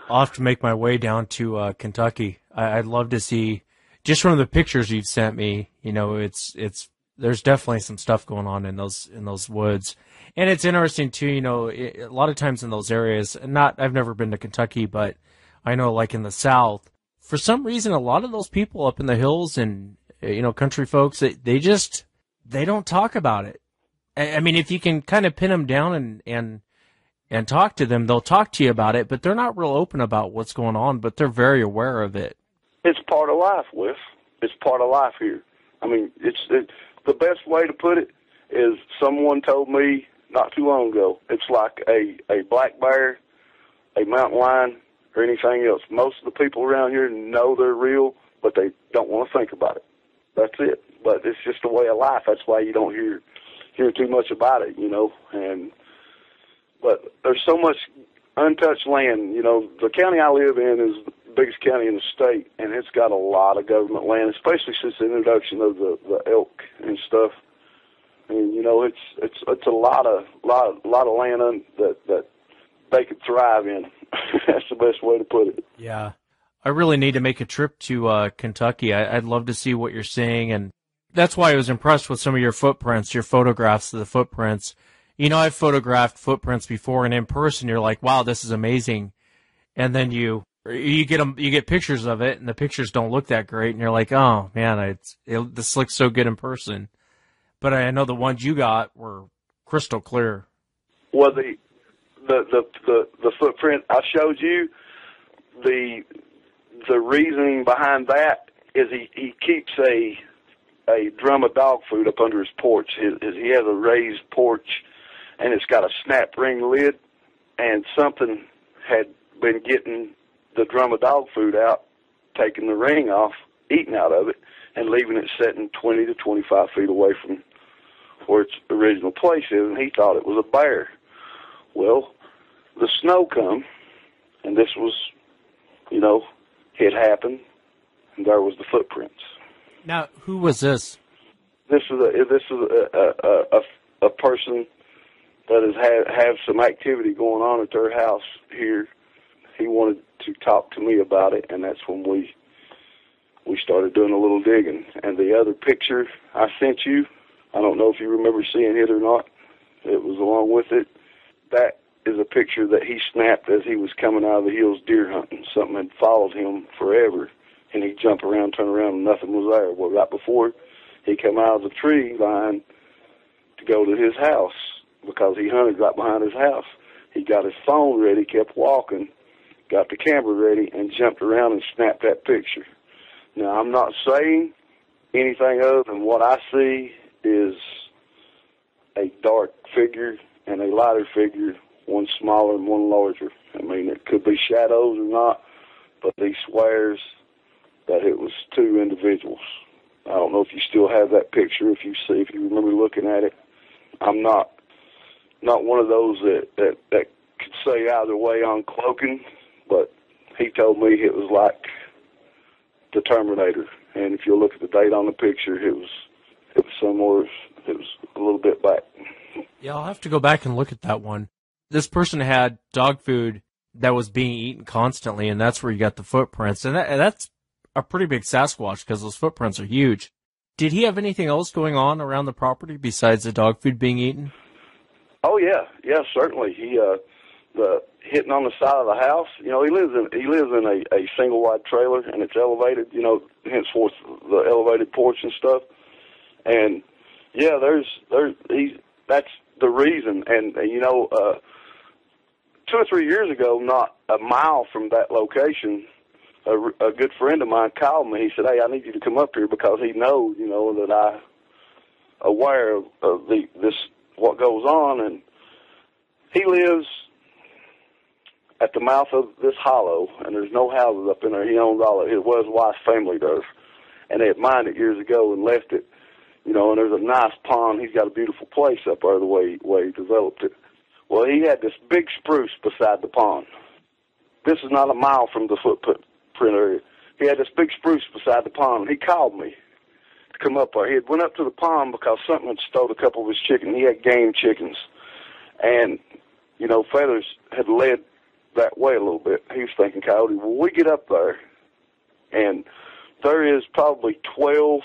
I'll have to make my way down to Kentucky. I'd love to see, just from the pictures you've sent me. There's definitely some stuff going on in those woods, and it's interesting too. A lot of times in those areas, I've never been to Kentucky, but I know like in the South, for some reason, a lot of those people up in the hills and country folks, they don't talk about it. I mean, if you can kind of pin them down and talk to them, they'll talk to you about it, but they're not real open about what's going on, but they're very aware of it. It's part of life, Wes. It's part of life here. I mean, the best way to put it is someone told me not too long ago, it's like a black bear, a mountain lion, or anything else. Most of the people around here know they're real, but they don't want to think about it. That's it. But it's just a way of life. That's why you don't hear too much about it, But there's so much untouched land. The county I live in is the biggest county in the state, and it's got a lot of government land, especially since the introduction of the elk and stuff. And it's a lot of land that they could thrive in. That's the best way to put it. Yeah, I really need to make a trip to Kentucky. I'd love to see what you're seeing, and that's why I was impressed with some of your footprints, your photographs of the footprints. I've photographed footprints before, and in person, you're like, "Wow, this is amazing," and then you get pictures of it, and the pictures don't look that great, and you're like, "Oh man, this looks so good in person." But I know the ones you got were crystal clear. Well, the footprint I showed you, the reasoning behind that is he keeps a drum of dog food up under his porch. He has a raised porch, and it's got a snap ring lid, and something had been getting the drum of dog food out, taking the ring off, eating out of it, and leaving it sitting 20 to 25 feet away from where its original place is, and he thought it was a bear. Well, the snow come, and this was, it happened, and there was the footprints. Now, who was this? This is a person that have some activity going on at their house here. He wanted to talk to me about it, and that's when we started doing a little digging. And the other picture I sent you, I don't know if you remember seeing it or not. It was along with it. That is a picture that he snapped as he was coming out of the hills deer hunting. Something had followed him forever, and he'd jump around, turn around, and nothing was there. Well, right before he came out of the tree line to go to his house, because he hunted right behind his house, he got his phone ready, kept walking, got the camera ready, and jumped around and snapped that picture. Now, I'm not saying anything other than what I see is a dark figure and a lighter figure, one smaller and one larger. I mean, it could be shadows or not, but he swears that it was two individuals. I don't know if you still have that picture, if you remember looking at it. I'm not one of those that could say either way on cloaking, but he told me it was like the Terminator. And if you look at the date on the picture, it was a little bit back. Yeah, I'll have to go back and look at that one. This person had dog food that was being eaten constantly, and that's where you got the footprints. And that's a pretty big Sasquatch, because those footprints are huge. Did he have anything else going on around the property besides the dog food being eaten? Oh yeah, certainly. He the hitting on the side of the house. He lives in a single wide trailer, and it's elevated. Henceforth the elevated porch and stuff. And yeah, that's the reason. And 2 or 3 years ago, not a mile from that location, a good friend of mine called me. He said, "Hey, I need you to come up here," because he knows, that I'm aware of what goes on. And he lives at the mouth of this hollow, and there's no houses up in there. He owns all of it. His wife's family does. and they had mined it years ago and left it, you know, and there's a nice pond. He's got a beautiful place up there the way he developed it. Well, he had this big spruce beside the pond. This is not a mile from the footprint area. He had this big spruce beside the pond. He called me to come up there. He had went up to the pond because something had stole a couple of his chickens. He had game chickens. And, you know, feathers had led that way a little bit. He was thinking, Coyote, well, we get up there, and there is probably 12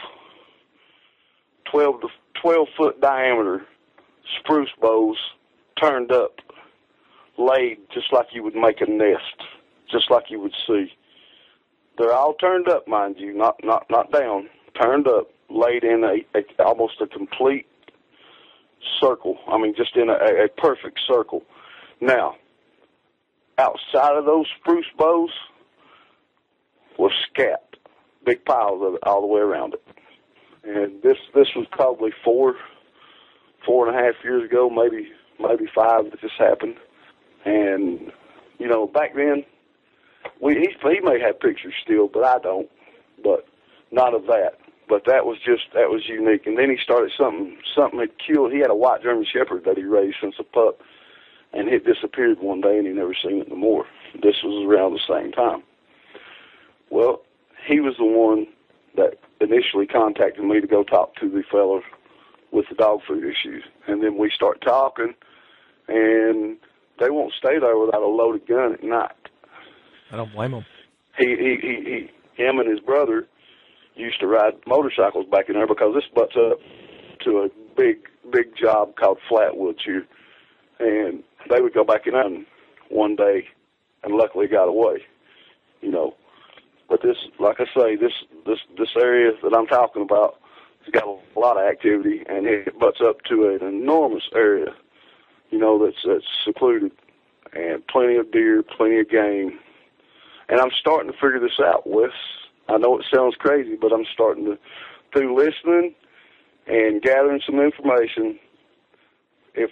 foot diameter spruce boughs turned up, laid just like you would make a nest, just like you would see. They're all turned up, mind you, not down, turned up, laid in almost a complete circle. I mean, just in a perfect circle. Now, outside of those spruce boughs was scat, big piles of it all the way around it. And this was probably 4.5 years ago, maybe 5 that this happened. And, you know, back then, he may have pictures still, but I don't. But not of that. But that was unique. And then he started something had killed. He had a white German Shepherd that he raised since a pup, and it disappeared one day, and he never seen it no more. This was around the same time. Well, he was the one that initially contacted me to go talk to the fellow with the dog food issues. And then we start talking, and they won't stay there without a loaded gun at night. I don't blame him. Him and his brother used to ride motorcycles back in there because this butts up to a big job called Flatwoods here. And they would go back in there one day, and luckily got away, you know. But this, like I say, this area that I'm talking about has got a lot of activity, and it butts up to an enormous area, you know, that's secluded, and plenty of deer, plenty of game. And I'm starting to figure this out, Wes. I know it sounds crazy, but I'm starting to, through listening and gathering some information, if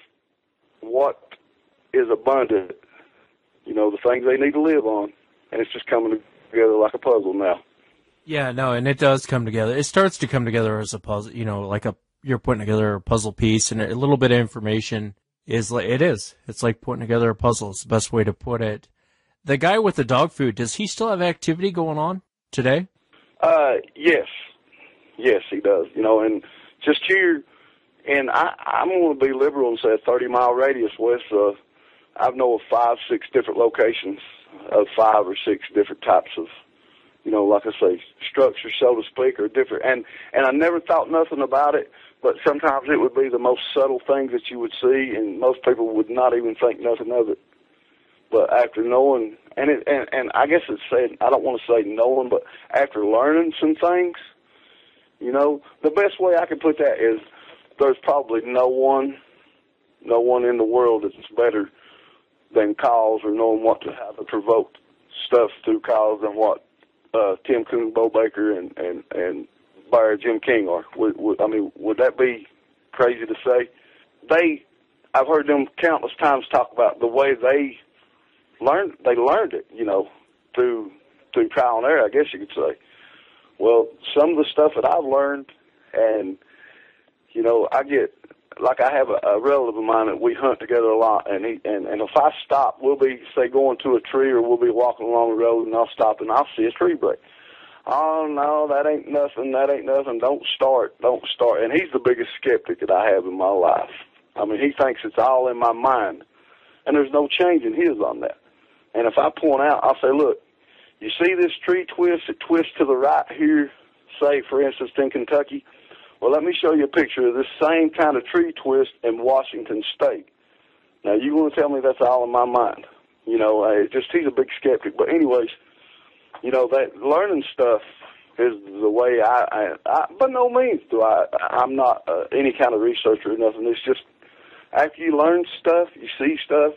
what is abundant, you know, the things they need to live on, and it's just coming together like a puzzle now. Yeah, no, and it does come together. It starts to come together as a puzzle, you know, like you're putting together a puzzle piece, and a little bit of information is like, it's like putting together a puzzle. It's the best way to put it. The guy with the dog food, does he still have activity going on today? Yes, he does. You know, and just here, and I'm going to be liberal and say a 30-mile radius west. I know of 5, 6 different locations of 5 or 6 different types of, you know, like I say, structures, so to speak, are different. And I never thought nothing about it, but sometimes it would be the most subtle things that you would see, and most people would not even think nothing of it. But after knowing, and I guess it's saying, I don't want to say knowing, but after learning some things, you know, the best way I can put that is there's probably no one in the world that's better than calls or knowing how to provoke stuff through calls than what Tim Coon, Bo Baker, and Bear Jim King are. Would that be crazy to say? I've heard them countless times talk about the way they learned it, you know, through trial and error, I guess you could say. Well, some of the stuff that I've learned, and, you know, I have a relative of mine that we hunt together a lot, and if I stop, we'll be, say, going to a tree, or we'll be walking along the road, and I'll stop, and I'll see a tree break. Oh, no, that ain't nothing, don't start. And he's the biggest skeptic that I have in my life. I mean, he thinks it's all in my mind, and there's no changing his on that. And if I point out, I'll say, look, you see this tree twist? It twists to the right here, say, for instance, in Kentucky. Well, let me show you a picture of this same kind of tree twist in Washington State. Now, you want to tell me that's all in my mind? You know, he's a big skeptic. But anyways, you know, that learning stuff is the way I by no means I'm not any kind of researcher or nothing. It's just after you learn stuff, you see stuff,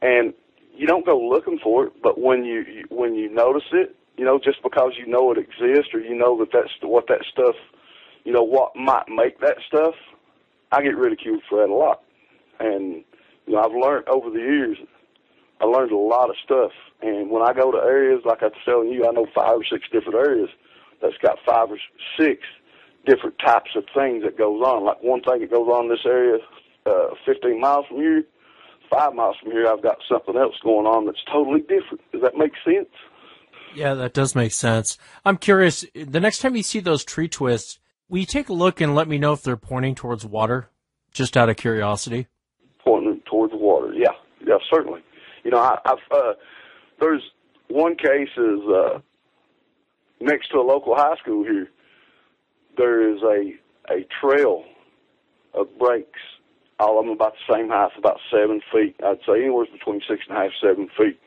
and you don't go looking for it, but when you notice it, you know, just because you know it exists, or you know that's what that stuff, you know, what might make that stuff, I get ridiculed for that a lot. And, you know, I've learned over the years, I learned a lot of stuff. And when I go to areas, like I was telling you, I know 5 or 6 different areas that's got 5 or 6 different types of things that goes on. Like one thing that goes on in this area, 15 miles from here, 5 miles from here, I've got something else going on that's totally different. Does that make sense? Yeah, that does make sense. I'm curious, the next time you see those tree twists, will you take a look and let me know if they're pointing towards water, just out of curiosity? Pointing towards water, yeah, certainly. You know, there's one case is next to a local high school here. There is a trail of breaks, all of them about the same height, about 7 feet. I'd say anywhere between 6.5, 7 feet.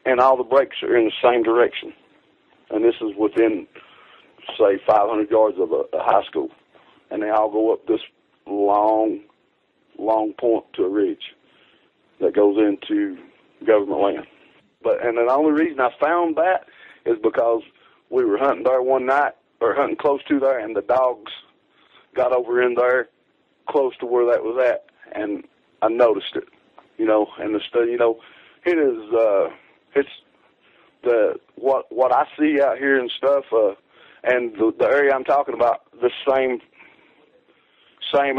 And all the breaks are in the same direction. And this is within, say, 500 yards of a high school. And they all go up this long point to a ridge that goes into government land. And the only reason I found that is because we were hunting there one night, or hunting close to there, and the dogs got over in there close to where that was at, and I noticed it, you know. And it is it's what I see out here and stuff, and the area I'm talking about, the same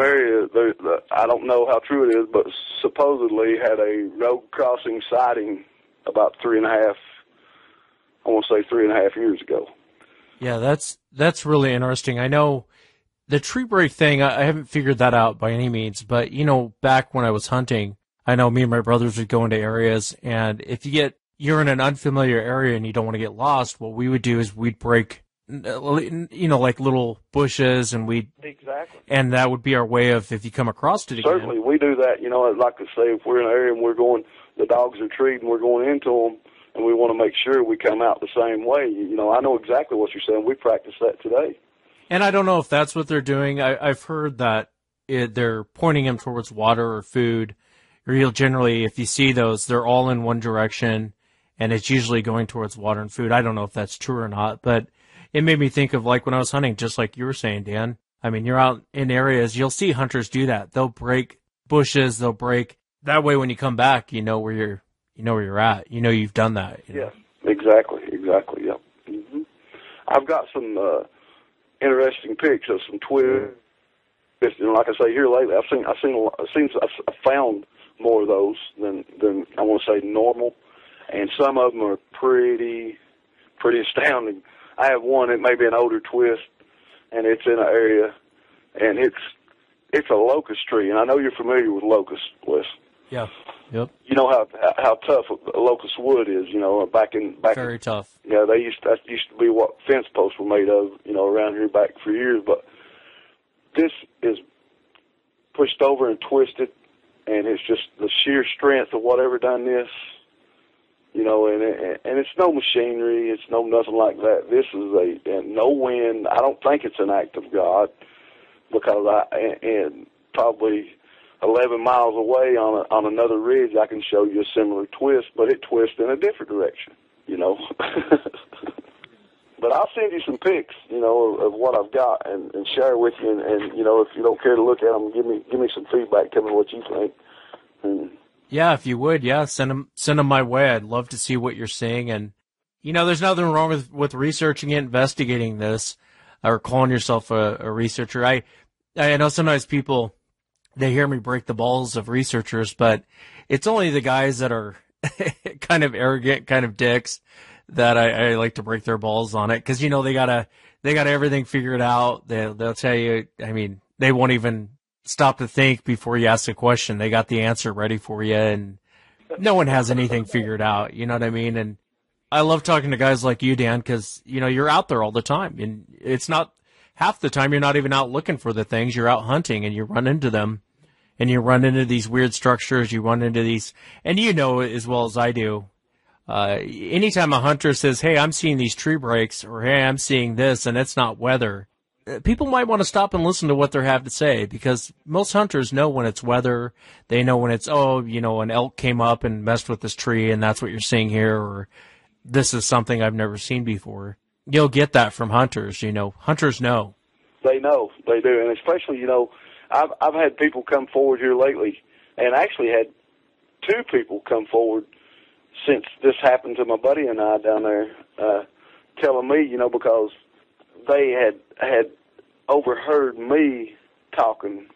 area. I don't know how true it is, but supposedly had a road crossing sighting about 3.5 years ago. Yeah, that's really interesting. I know the tree break thing, I haven't figured that out by any means, but, you know, back when I was hunting, I know me and my brothers would go into areas, and if you're in an unfamiliar area and you don't want to get lost, what we would do is we'd break, you know, like little bushes, and Exactly. And that would be our way of, if you come across it again. Certainly, we do that. You know, like I say, if we're in an area and the dogs are treed and we're going into them, and we want to make sure we come out the same way. You know, I know exactly what you're saying. We practice that today. And I don't know if that's what they're doing. I've heard that they're pointing them towards water or food. Or you'll generally, if you see those, they're all in one direction, and it's usually going towards water and food. I don't know if that's true or not, but it made me think of like when I was hunting, just like you were saying, Dan. I mean, you're out in areas, you'll see hunters do that. They'll break bushes, that way when you come back, you know where you're at. You know you've done that. You know? Yeah, exactly, yep. Mm-hmm. I've got some interesting pics of some twigs. You know, like I say, here lately, I've found more of those than I want to say normal, and some of them are pretty astounding. I have one, it may be an older twist, and it's in an area, and it's a locust tree, and I know you're familiar with locust, Wes. Yeah. Yep. You know how tough a locust wood is. You know, back very tough. Yeah, that used to be what fence posts were made of. You know, around here back for years. But this is pushed over and twisted, and it's just the sheer strength of whatever done this. You know, and it's no machinery. It's no nothing like that. This is and no wind. I don't think it's an act of God, because and probably 11 miles away on another ridge, I can show you a similar twist, but it twists in a different direction, you know. But I'll send you some pics, you know, of what I've got and share with you. And, you know, if you don't care to look at them, give me some feedback. Tell me what you think. And, yeah, if you would, yeah, send them my way. I'd love to see what you're seeing. And, you know, there's nothing wrong with researching it, investigating this, or calling yourself a researcher. I know sometimes people, they hear me break the balls of researchers, but it's only the guys that are kind of arrogant, kind of dicks, that I like to break their balls on it. 'Cause, you know, they got everything figured out. They'll tell you, I mean, they won't even stop to think before you ask a question. They got the answer ready for you, and no one has anything figured out. You know what I mean? And I love talking to guys like you, Dan, 'cause, you know, you're out there all the time, and it's not half the time you're not even out looking for the things. You're out hunting, and you run into them, and you run into these weird structures. You run into these, and you know as well as I do. Anytime a hunter says, "Hey, I'm seeing these tree breaks," or "Hey, I'm seeing this," and it's not weather, people might want to stop and listen to what they have to say, because most hunters know when it's weather. They know when it's, oh, you know, an elk came up and messed with this tree, and that's what you're seeing here, or this is something I've never seen before. You'll get that from hunters. You know, hunters know. They know, they do, and especially, you know, I've had people come forward here lately, and actually had 2 people come forward since this happened to my buddy and I down there, telling me, you know, because they had overheard me talking,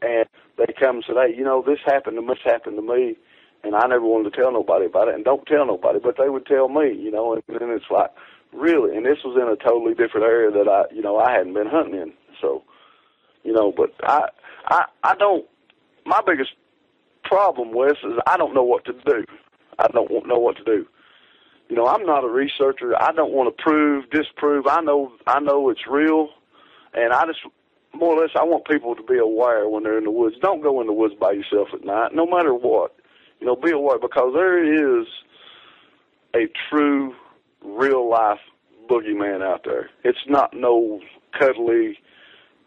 and they come and said, hey, this happened to me, and I never wanted to tell nobody about it, and don't tell nobody, but they would tell me, and then it's like, really, and this was in a totally different area that I hadn't been hunting in, so, but I don't, my biggest problem, Wes, is I don't know what to do. I don't know what to do. I'm not a researcher. I don't want to disprove. I know it's real, and I just, more or less, I want people to be aware when they're in the woods. Don't go in the woods by yourself at night, no matter what. Be aware, because there is a true, real-life boogeyman out there. It's not no cuddly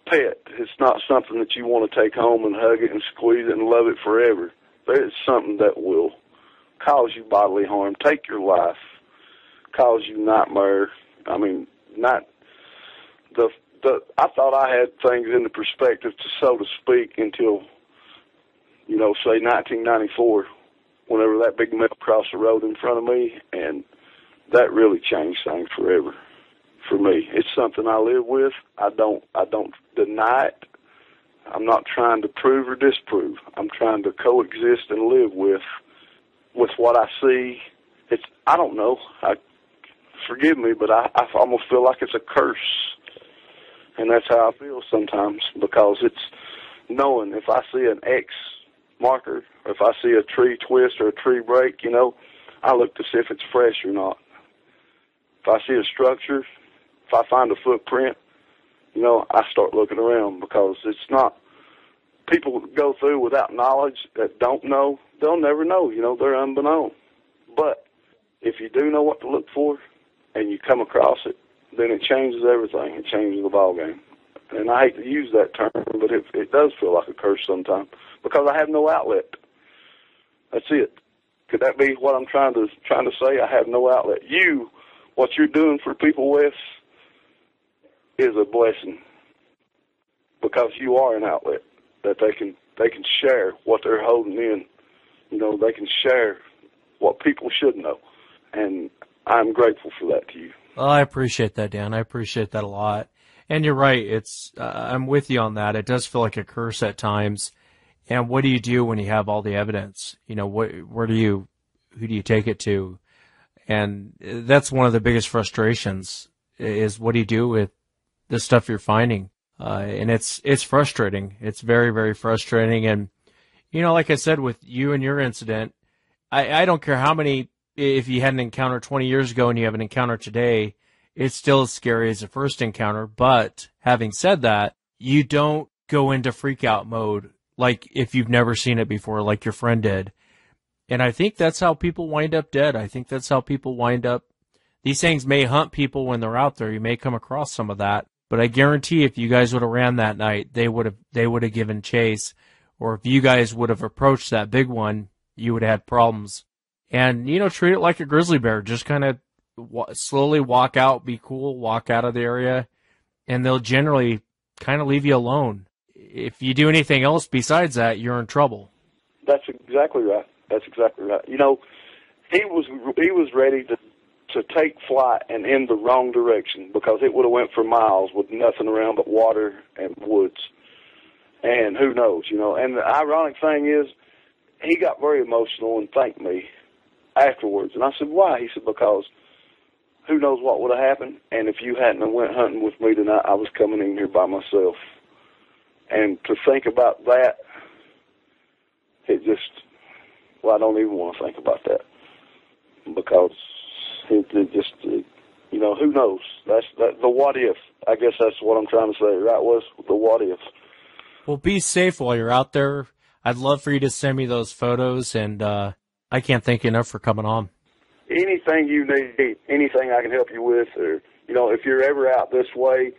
pet. It's not something that you want to take home and hug it and squeeze it and love it forever. There is something that will cause you bodily harm, take your life, cause you nightmare. I mean, I thought I had things in the perspective, so to speak, until, say 1994, whenever that big metal crossed the road in front of me, and that really changed things forever for me. It's something I live with. I don't deny it. I'm not trying to prove or disprove. I'm trying to coexist and live with what I see. I don't know. Forgive me, but I almost feel like it's a curse. And that's how I feel sometimes, because it's knowing if I see an X marker, or if I see a tree twist or a tree break, I look to see if it's fresh or not. If I see a structure, if I find a footprint, I start looking around, because it's not, people go through without knowledge that don't know, they'll never know, they're unbeknown. But if you do know what to look for and you come across it, then it changes everything. It changes the ball game. And I hate to use that term, but it does feel like a curse sometimes, because I have no outlet. That's it. Could that be what I'm trying to say? I have no outlet. What you're doing for people, Wes, is a blessing, because you are an outlet that they can share what they're holding in. They can share what people should know, and I'm grateful for that to you. Well, I appreciate that, Dan. I appreciate that a lot. And you're right. I'm with you on that. It does feel like a curse at times. And what do you do when you have all the evidence? Who do you take it to? And that's one of the biggest frustrations, is what do you do with the stuff you're finding? And it's frustrating. It's very, very frustrating. And, like I said, with you and your incident, I don't care how many, if you had an encounter 20 years ago and you have an encounter today, it's still as scary as the first encounter. But having said that, you don't go into freak out mode like if you've never seen it before, like your friend did. And I think that's how people wind up dead. I think that's how people wind up. These things may hunt people when they're out there. You may come across some of that. But I guarantee if you guys would have ran that night, they would have given chase. Or if you guys would have approached that big one, you would have had problems. And, treat it like a grizzly bear. Just kind of slowly walk out, be cool, walk out of the area, and they'll generally kind of leave you alone. If you do anything else besides that, you're in trouble. That's exactly right. He was ready to take flight and in the wrong direction, because it would have went for miles with nothing around but water and woods. And who knows, And the ironic thing is, he got very emotional and thanked me afterwards. And I said, why? He said, because who knows what would have happened. And if you hadn't went hunting with me tonight, I was coming in here by myself. And to think about that, I don't even want to think about that, because who knows? That's the what if. I guess that's what I'm trying to say, right, was the what if. Well, be safe while you're out there. I'd love for you to send me those photos, and I can't thank you enough for coming on. Anything you need, anything I can help you with, or, if you're ever out this way,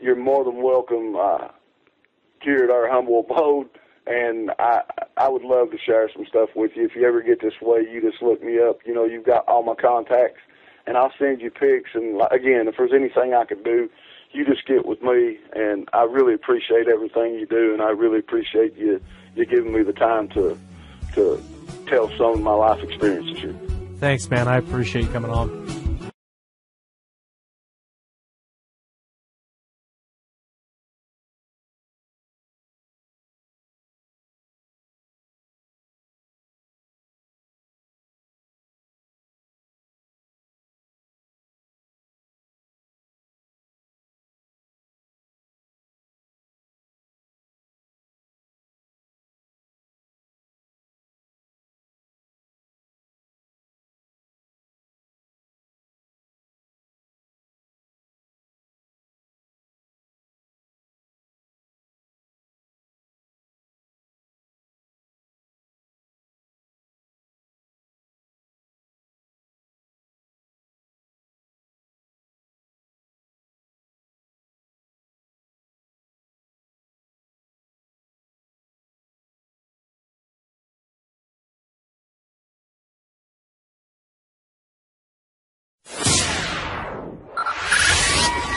you're more than welcome here at our humble abode, and I would love to share some stuff with you. If you ever get this way, you just look me up. You've got all my contacts, and I'll send you pics. And, again, if there's anything I can do, you just get with me, and I really appreciate everything you do, and I really appreciate you giving me the time to tell some of my life experiences here. Thanks, man. I appreciate you coming on.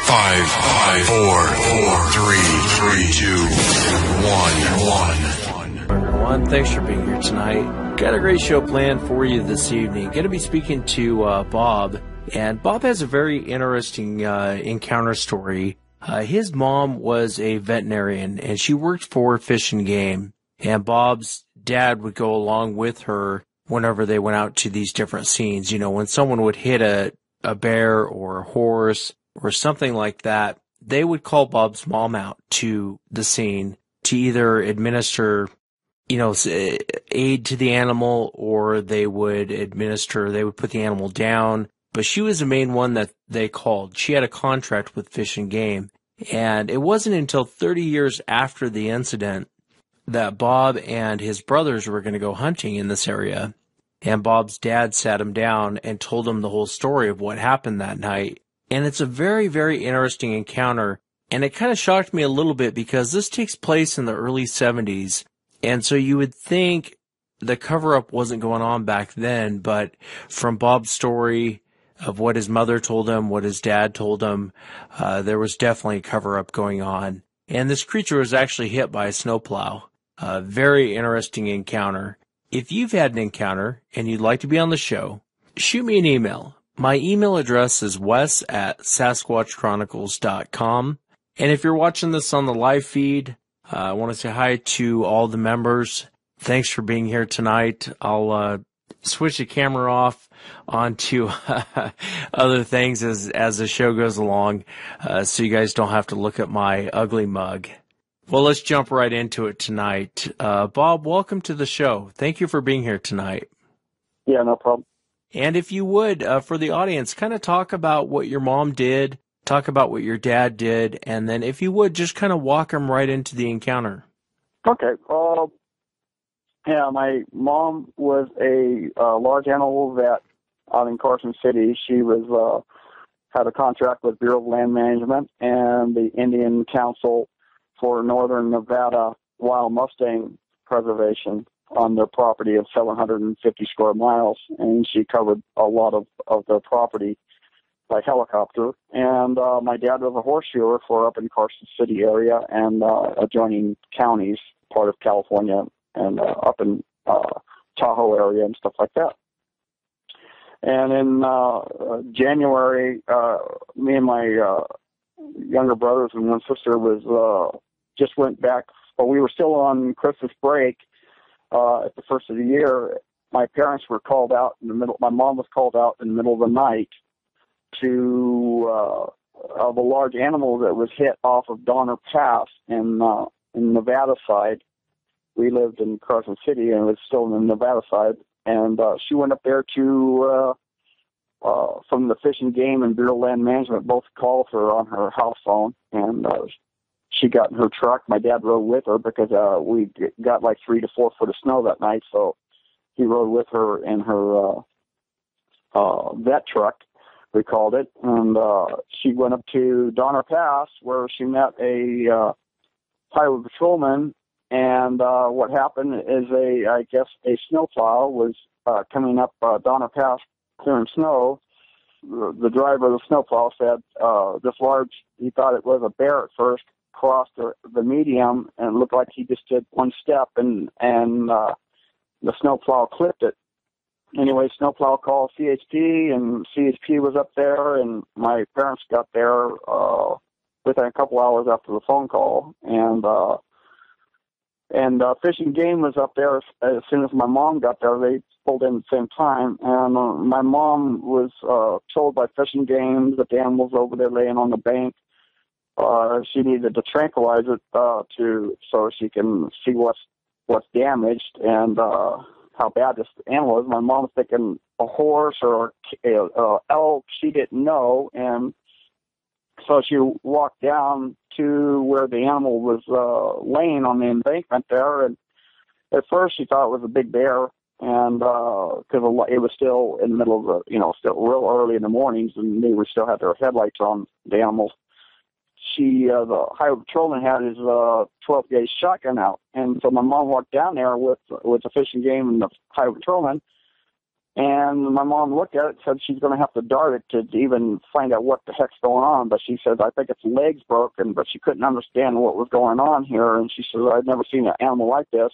Five, four, three, two, one. Everyone, thanks for being here tonight. Got a great show planned for you this evening. Going to be speaking to Bob, and Bob has a very interesting encounter story. His mom was a veterinarian, and she worked for Fish and Game, and Bob's dad would go along with her whenever they went out to these different scenes. You know, when someone would hit a bear or a horse or something like that, they would call Bob's mom out to the scene to either administer, you know, aid to the animal, or they would put the animal down. But she was the main one that they called. She had a contract with Fish and Game. And it wasn't until 30 years after the incident that Bob and his brothers were going to go hunting in this area. And Bob's dad sat him down and told him the whole story of what happened that night. And it's a very, very interesting encounter. And it kind of shocked me a little bit because this takes place in the early 70s. And so you would think the cover-up wasn't going on back then, but from Bob's story of what his mother told him, what his dad told him, there was definitely a cover-up going on. And this creature was actually hit by a snowplow. A very interesting encounter. If you've had an encounter and you'd like to be on the show, shoot me an email. My email address is wes@sasquatchchronicles.com. And if you're watching this on the live feed, I want to say hi to all the members. Thanks for being here tonight. I'll switch the camera off onto other things as the show goes along, so you guys don't have to look at my ugly mug. Well, let's jump right into it tonight. Bob, welcome to the show. Thank you for being here tonight. Yeah, no problem. And if you would, for the audience, kind of talk about what your mom did, talk about what your dad did, and then if you would, just kind of walk them right into the encounter. Okay. Yeah, my mom was a large animal vet out in Carson City. She was had a contract with Bureau of Land Management and the Indian Council for Northern Nevada Wild Mustang Preservation on their property of 750 square miles, and she covered a lot of their property by helicopter. And my dad was a horseshoer for up in Carson City area and adjoining counties, part of California, and up in Tahoe area and stuff like that. And in January, me and my younger brothers and one sister just went back. But we were still on Christmas break at the first of the year. My parents were called out in the middle. My mom was called out in the middle of the night to of a large animal that was hit off of Donner Pass in Nevada side. We lived in Carson City, and it was still in the Nevada side. And she went up there to, from the Fish and Game and Bureau of Land Management, both called her on her house phone. And she got in her truck. My dad rode with her because we got like 3 to 4 foot of snow that night. So he rode with her in her vet truck, we called it. And she went up to Donner Pass, where she met a highway patrolman. And what happened is I guess a snowplow was coming up Donner Pass clearing snow. The driver of the snowplow said he thought it was a bear at first, crossed the medium, and it looked like he just did one step, and the snowplow clipped it. Anyway, snowplow called CHP, and CHP was up there, and my parents got there within a couple hours after the phone call, and Fish and Game was up there as soon as my mom got there. They pulled in at the same time. And my mom was told by Fish and Game that the animal's over there laying on the bank. She needed to tranquilize it so she can see what's damaged and how bad this animal is. My mom was thinking a horse or elk. She didn't know. And so she walked down to where the animal was laying on the embankment there, and at first she thought it was a big bear, and because it was still in the middle of still real early in the mornings, and they still had their headlights on the animals. The highway patrolman had his 12-gauge shotgun out, and so my mom walked down there with the Fish and Game and the highway patrolman, And my mom looked at it and said she's going to have to dart it to even find out what the heck's going on. But she said, I think its leg's broken, but she couldn't understand what was going on here. And she said, I'd never seen an animal like this.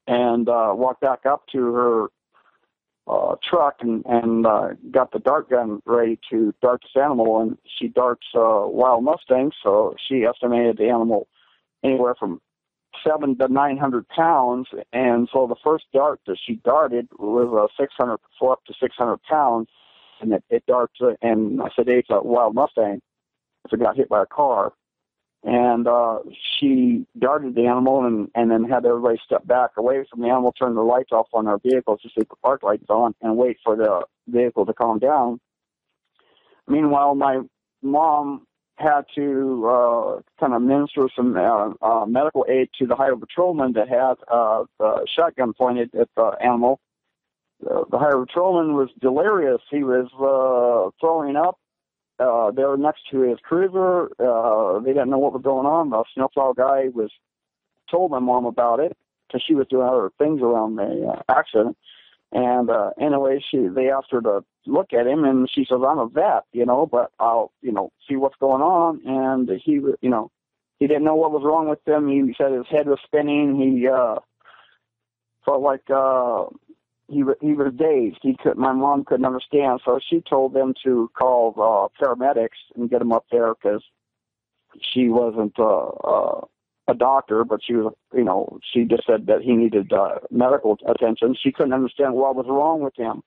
And walked back up to her truck and got the dart gun ready to dart this animal. And she darts wild mustangs, so she estimated the animal anywhere from 700 to 900 pounds, and so the first dart that she darted was 600, up to 600 pounds, and it darts and sedates a wild Mustang if it got hit by a car. And she darted the animal and then had everybody step back away from the animal, turn the lights off on our vehicles, just leave the park lights on, and wait for the vehicle to calm down. Meanwhile, my mom had to kind of minister some medical aid to the highway patrolman that had the shotgun pointed at the animal. The highway patrolman was delirious. He was throwing up. They were next to his cruiser. They didn't know what was going on. The snowplow guy told my mom about it because she was doing other things around the accident. And anyway, they asked her to look at him, and she says, I'm a vet, but I'll, see what's going on. And he didn't know what was wrong with him. He said his head was spinning. He felt like he was dazed. My mom couldn't understand, so she told them to call paramedics and get him up there because she wasn't a doctor, but she was, she just said that he needed medical attention. She couldn't understand what was wrong with him.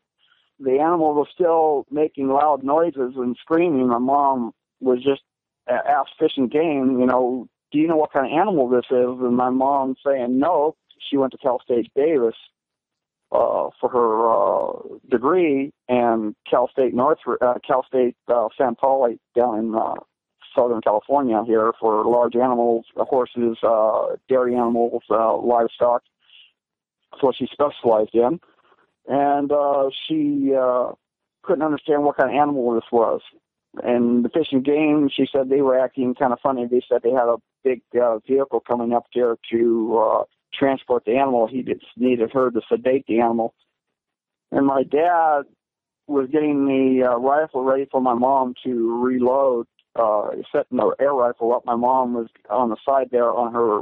The animal was still making loud noises and screaming. My mom was just asked Fish and Game, do you know what kind of animal this is? And my mom saying no. She went to Cal State Davis for her degree, and Cal State San Paulo down in Southern California here for large animals, horses, dairy animals, livestock. That's what she specialized in. And she couldn't understand what kind of animal this was. And the Fish and Game, she said they were acting kind of funny. They said they had a big vehicle coming up there to transport the animal. He just needed her to sedate the animal. And my dad was getting the rifle ready for my mom to reload, setting the air rifle up. My mom was on the side there on her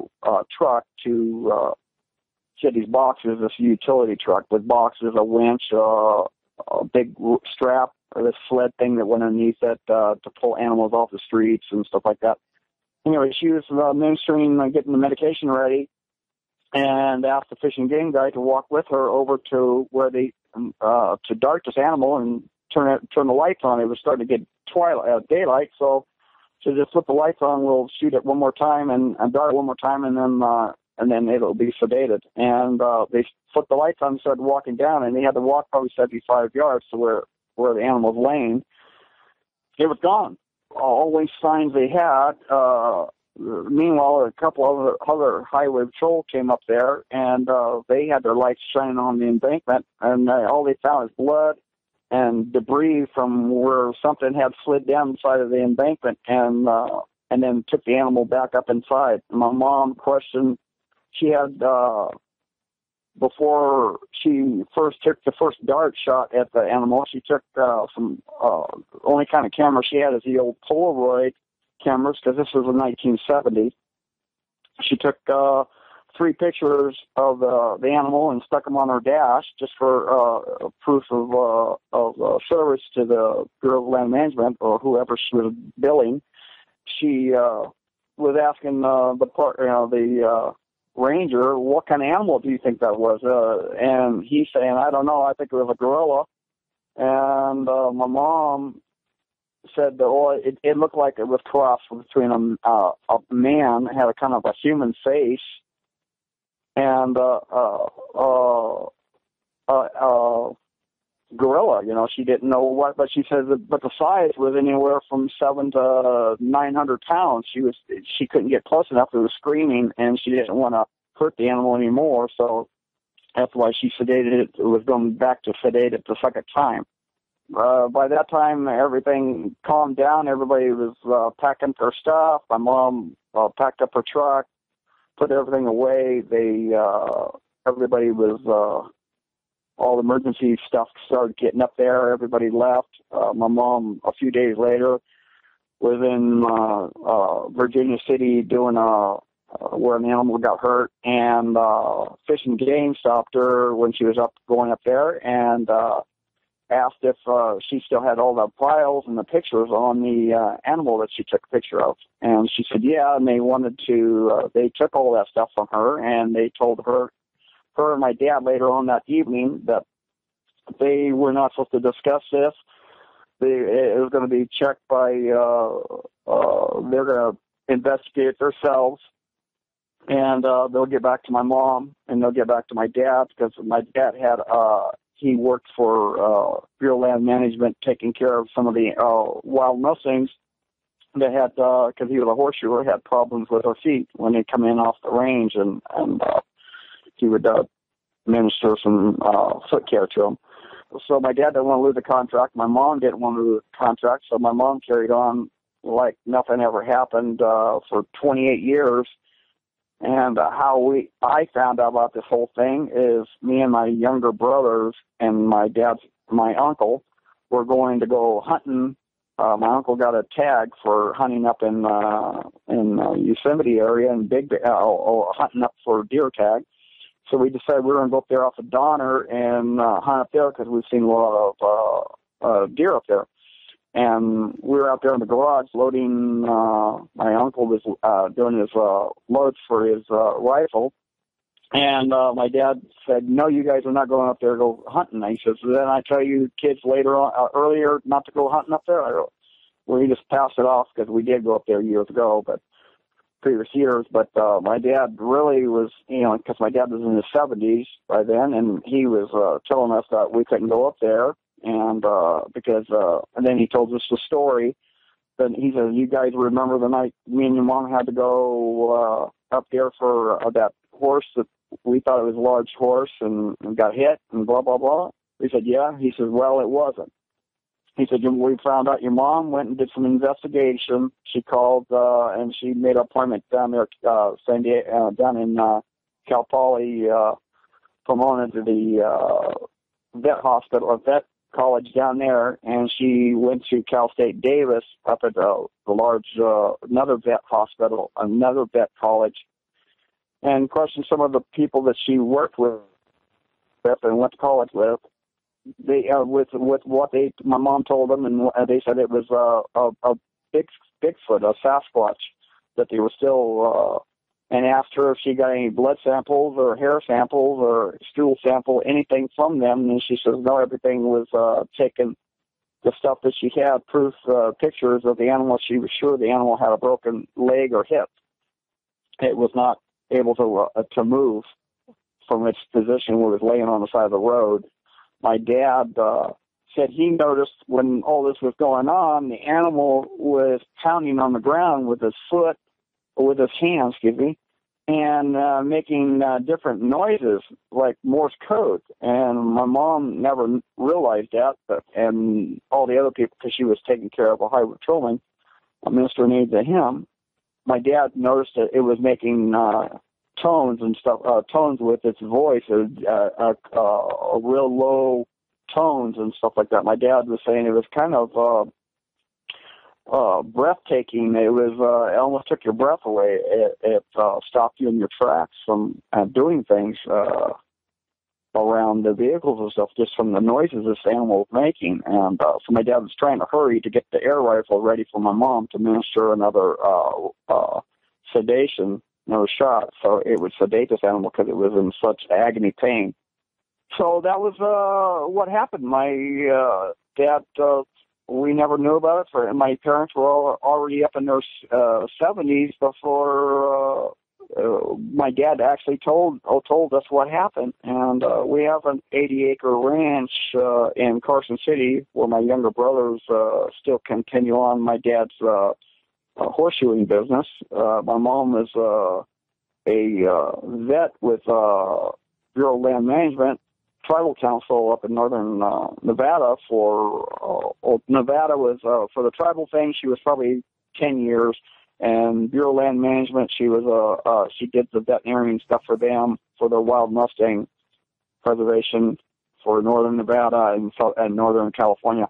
truck to she had these boxes, this utility truck with boxes, a winch, a big strap, or this sled thing that went underneath it to pull animals off the streets and stuff like that. Anyway, she was ministering, getting the medication ready, and asked the Fish and Game guy to walk with her over to where they to dart this animal and turn the lights on. It was starting to get daylight, so she just flip the lights on. We'll shoot it one more time and dart it one more time, and then it'll be sedated. And they flipped the lights on and started walking down, and they had to walk probably 75 yards to where the animal was laying. It was gone. All the signs they had. Meanwhile, a couple of other highway patrol came up there, and they had their lights shining on the embankment, and all they found is blood and debris from where something had slid down the side of the embankment, and then took the animal back up inside. My mom questioned. She had, before she first took the first dart shot at the animal, she took some, only kind of camera she had is the old Polaroid cameras, because this was in 1970. She took 3 pictures of the animal and stuck them on her dash just for proof of service to the Bureau of Land Management or whoever she was billing. She was asking the ranger, what kind of animal do you think that was? And he's saying, I don't know, I think it was a gorilla. And my mom said, it looked like it was crossed between a man, had a kind of a human face, and gorilla. She didn't know what, but she said but the size was anywhere from 700 to 900 pounds. She couldn't get close enough. It was screaming, and she didn't want to hurt the animal anymore. So that's why she sedated it. It was going back to sedate it the second time. By that time, everything calmed down. Everybody was packing their stuff. My mom packed up her truck, put everything away. Everybody was all the emergency stuff started getting up there. Everybody left. My mom, a few days later, was in Virginia City doing where an animal got hurt, and Fish and Game stopped her when she was going up there and asked if she still had all the files and the pictures on the animal that she took a picture of. And she said, yeah, and they took all that stuff from her, and they told her and my dad later on that evening that they were not supposed to discuss this. It was going to be checked by, they're going to investigate themselves, and they'll get back to my mom, and they'll get back to my dad, because my dad had, he worked for Bureau of Land Management, taking care of some of the wild Mustangs that had, because he was a horseshoer, had problems with their feet when they come in off the range, and he would administer some foot care to them. So my dad didn't want to lose the contract. My mom didn't want to lose the contract, so my mom carried on like nothing ever happened for 28 years. And I found out about this whole thing is me and my younger brothers and my uncle were going to go hunting. My uncle got a tag for hunting up in Yosemite area and hunting up for deer tag. So we decided we were going to go up there off of Donner and hunt up there because we've seen a lot of deer up there. And we were out there in the garage loading. My uncle was doing his loads for his rifle. And my dad said, no, you guys are not going up there to go hunting. And he says, then I tell you kids earlier not to go hunting up there. I go, well, he just passed it off because we did go up there years ago, but previous years. But my dad really was, because my dad was in his 70s by then, and he was telling us that we couldn't go up there. And and then he told us the story. Then he said, you guys remember the night me and your mom had to go up there for that horse that we thought it was a large horse and got hit and blah, blah, blah? We said, yeah. He said, well, it wasn't. He said, we found out your mom went and did some investigation. She called and she made an appointment down there, down in Cal Poly, Pomona, to the vet college down there, and she went to Cal State Davis up at the large, another vet hospital, another vet college, and questioned some of the people that she worked with and went to college with. They with what my mom told them, and they said it was a Bigfoot, a Sasquatch, that they were still. And asked her if she got any blood samples or hair samples or stool sample, anything from them, and she says no, everything was taken. The stuff that she had, proof, pictures of the animal, she was sure the animal had a broken leg or hip. It was not able to move from its position where it was laying on the side of the road. My dad said he noticed when all this was going on, the animal was pounding on the ground with his foot, with his hands, and making different noises like Morse code. And my mom never realized that, and all the other people, because she was taking care of a highway patrolman, administering aid to him. My dad noticed that it was making tones and stuff, tones with its voice, a real low tones and stuff like that. My dad was saying it was kind of breathtaking. It was it almost took your breath away. It stopped you in your tracks from doing things around the vehicles and stuff, just from the noises this animal was making. And so my dad was trying to hurry to get the air rifle ready for my mom to administer another sedation, another shot, so it would sedate this animal because it was in such agony pain. So that was what happened. My dad, we never knew about it. My parents were already up in their 70s before my dad actually told us what happened. And we have an 80-acre ranch in Carson City where my younger brothers still continue on my dad's horseshoeing business. My mom is a vet with Bureau of Land Management, Tribal Council up in northern Nevada. Nevada was for the tribal thing. She was probably 10 years, and Bureau of Land Management. She was she did the veterinarian stuff for them for their wild Mustang preservation for Northern Nevada and Northern California.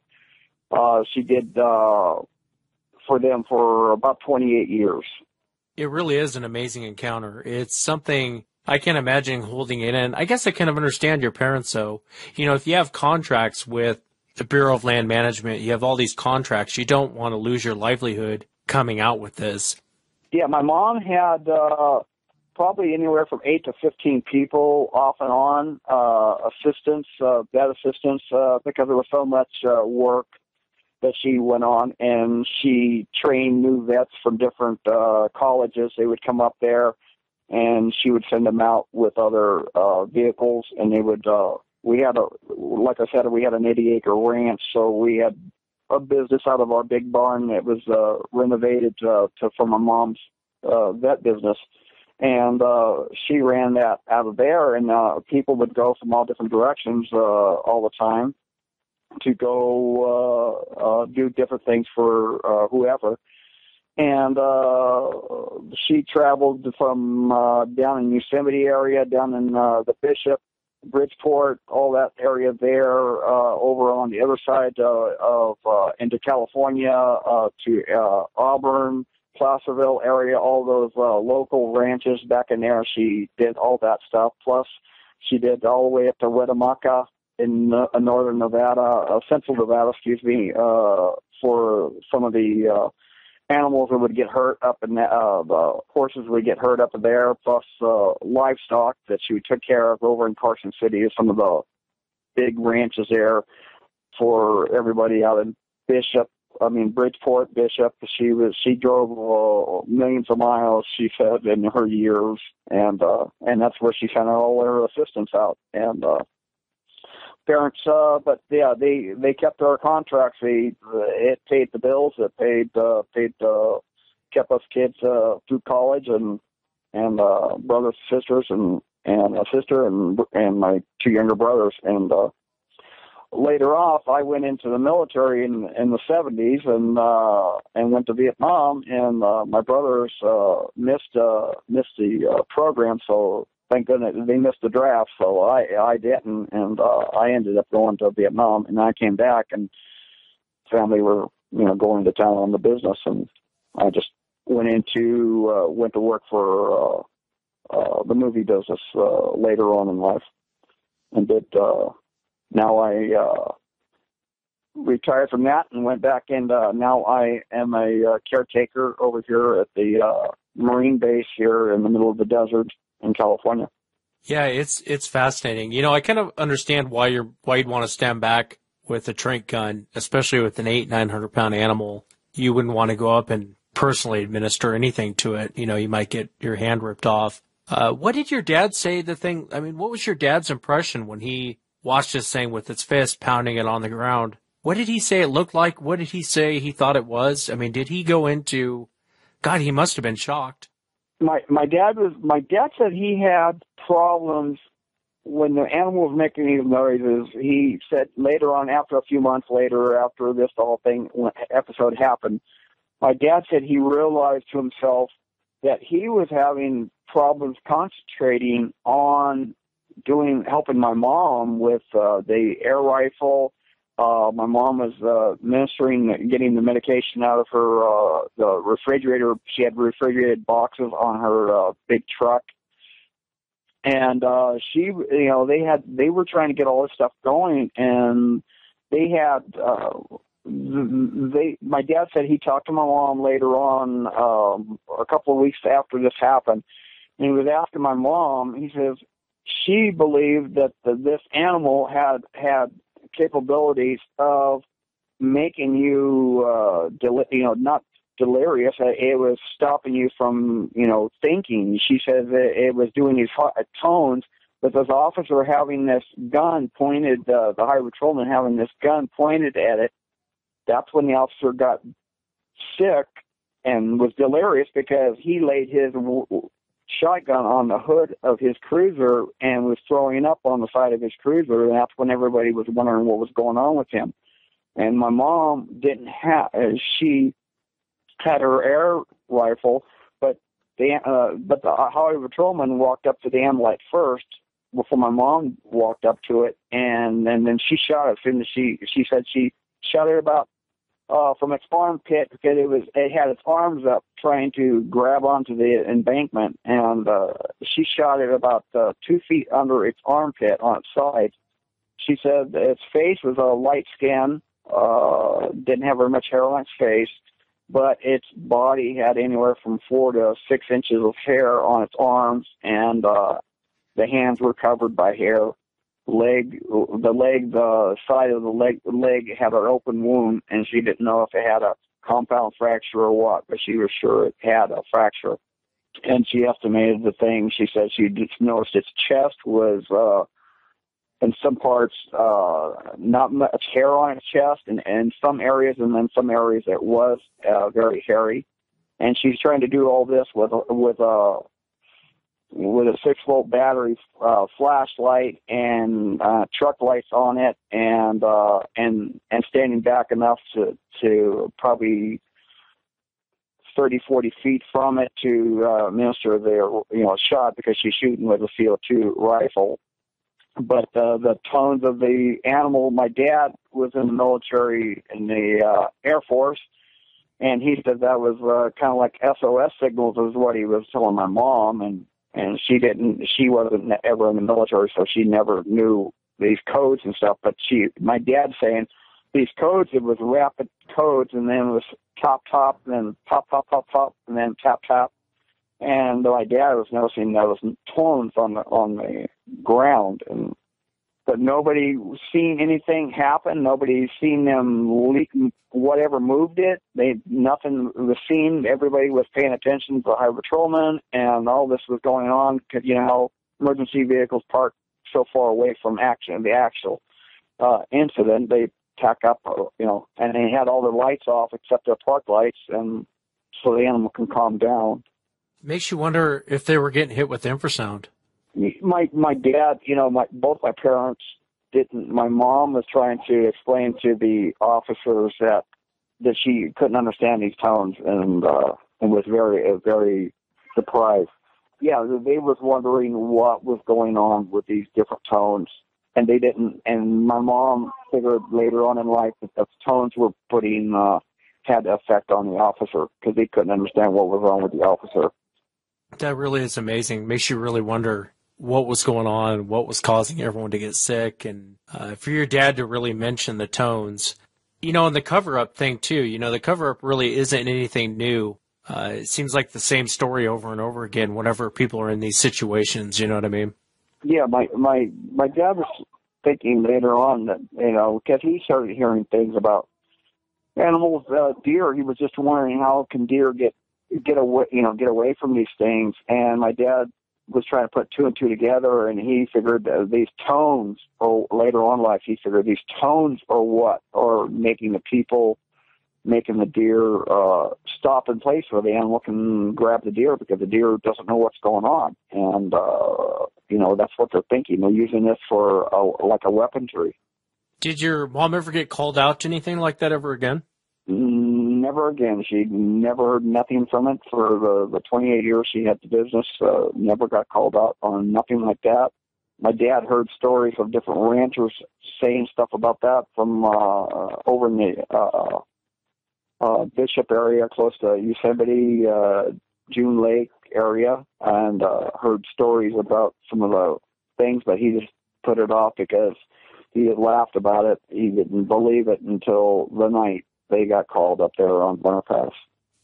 She did for them for about 28 years. It really is an amazing encounter. It's something I can't imagine holding it in. I guess I kind of understand your parents, though. You know, if you have contracts with the Bureau of Land Management, you have all these contracts, you don't want to lose your livelihood coming out with this. Yeah, my mom had probably anywhere from 8 to 15 people off and on, assistants, vet assistants, because there was so much work that she went on, and she trained new vets from different colleges. They would come up there, and she would send them out with other vehicles, and they would, like I said, we had an 80-acre ranch, so we had a business out of our big barn that was renovated for my mom's vet business. And she ran that out of there, and people would go from all different directions all the time to go do different things for whoever. And she traveled from down in Yosemite area, down in the Bishop, Bridgeport, all that area there, over on the other side of into California, to Auburn, Placerville area, all those local ranches back in there. She did all that stuff. Plus, she did all the way up to Winnemucca in northern Nevada, central Nevada, for some of the animals that would get hurt up in the horses would get hurt up there, plus livestock that she took care of over in Carson City, some of the big ranches there for everybody out in Bridgeport, Bishop. She drove millions of miles, she said, in her years, and that's where she sent all her assistants out. And parents, but yeah, they kept our contracts. It paid the bills. It kept us kids through college, and brothers, sisters, and a sister, and my two younger brothers. And later off, I went into the military in the 70s and went to Vietnam. And my brothers missed the program, so thank goodness they missed the draft. So I didn't, and I ended up going to Vietnam. And I came back, and family were going to town on the business, and I just went to work for the movie business later on in life, and did. Now I retired from that and went back, and now I am a caretaker over here at the Marine base here in the middle of the desert in California. Yeah, it's fascinating. I kind of understand why you'd want to stand back with a tranq gun, especially with an 900 pound animal. You wouldn't want to go up and personally administer anything to it. You might get your hand ripped off. What did your dad say? What was your dad's impression when he watched this thing with its fist pounding it on the ground? What did he say it looked like? What did he say he thought it was? Did he go into, God, he must have been shocked. My dad said he had problems when the animal was making these noises. He said later on, after a few months later, after this whole episode happened, my dad said he realized to himself that he was having problems concentrating on helping my mom with the air rifle. My mom was getting the medication out of her the refrigerator. She had refrigerated boxes on her big truck, and they were trying to get all this stuff going, and they had my dad said he talked to my mom later on a couple of weeks after this happened, and he was asking my mom. He says she believed that this animal had capabilities of making you not delirious. It was stopping you from thinking. She says it was doing these tones, but this officer having this gun pointed, the highway patrolman having this gun pointed at it. That's when the officer got sick and was delirious, because he laid his shotgun on the hood of his cruiser and was throwing up on the side of his cruiser, and that's when everybody was wondering what was going on with him. And my mom she had her air rifle, but the highway patrolman walked up to the animal at first before my mom walked up to it, and then she shot it. And she said she shot it about from its armpit because it had its arms up trying to grab onto the embankment, and she shot it about 2 feet under its armpit on its side. She said its face was a light skin, didn't have very much hair on its face, but its body had anywhere from 4 to 6 inches of hair on its arms, and the hands were covered by hair. The side of the leg had an open wound, and she didn't know if it had a compound fracture or what, but she was sure it had a fracture. And she estimated the thing. She said she just noticed its chest was, in some parts, not much hair on its chest, and in some areas, and then some areas it was very hairy. And she's trying to do all this with a 6-volt battery flashlight and truck lights on it, and standing back enough to probably 30, 40 feet from it to administer the shot, because she's shooting with a CO2 rifle. But the tones of the animal, my dad was in the military in the Air Force, and he said that was kind of like SOS signals is what he was telling my mom, and she wasn't ever in the military, so she never knew these codes and stuff. But my dad saying these codes, it was rapid codes, and then it was top, and then pop, and then tap. And my dad was noticing those tones on the ground, but nobody seen anything happen. Nobody seen them leak, whatever moved it. Nothing was seen. Everybody was paying attention to the highway patrolman, and all this was going on because emergency vehicles parked so far away from the actual incident. They tack up, and they had all their lights off except their park lights, and so the animal can calm down. Makes you wonder if they were getting hit with infrasound. My dad, both my parents didn't. My mom was trying to explain to the officers that she couldn't understand these tones, and was very, very surprised. Yeah, they was wondering what was going on with these different tones, and they didn't. And my mom figured later on in life that the tones were had an effect on the officer because they couldn't understand what was wrong with the officer. That really is amazing. Makes you really wonder what was going on, what was causing everyone to get sick. And for your dad to really mention the tones, and the cover-up thing too, the cover-up really isn't anything new. It seems like the same story over and over again whenever people are in these situations, you know what I mean? Yeah, my dad was thinking later on that, because he started hearing things about animals, deer. He was just wondering how can deer get away from these things. And my dad was trying to put 2 and 2 together, and he figured these tones, or later on in life, he figured these tones are what are making the deer stop in place where the animal can grab the deer, because the deer doesn't know what's going on. And, that's what they're thinking. They're using this for like a weaponry. Did your mom ever get called out to anything like that ever again? Never again. She never heard nothing from it for the 28 years she had the business. Never got called out on nothing like that. My dad heard stories of different ranchers saying stuff about that from over in the Bishop area, close to Yosemite, June Lake area, and heard stories about some of the things, but he just put it off because he had laughed about it. He didn't believe it until the night they got called up there on Burner Pass.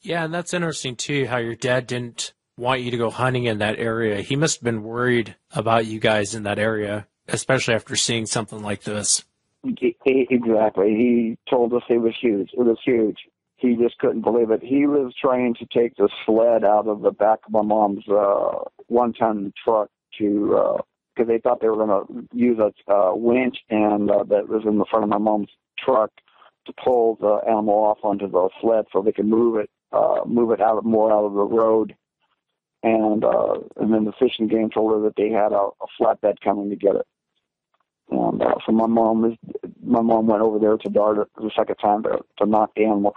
Yeah, and that's interesting, too, how your dad didn't want you to go hunting in that area. He must have been worried about you guys in that area, especially after seeing something like this. Exactly. He told us it was huge. It was huge. He just couldn't believe it. He was trying to take the sled out of the back of my mom's one-ton truck because they thought they were going to use a winch and that was in the front of my mom's truck to pull the animal off onto the sled so they could move it more out of the road. And then the Fish and Game told her that they had a flatbed coming to get it. And so my mom went over there to dart it the second time to knock the animal,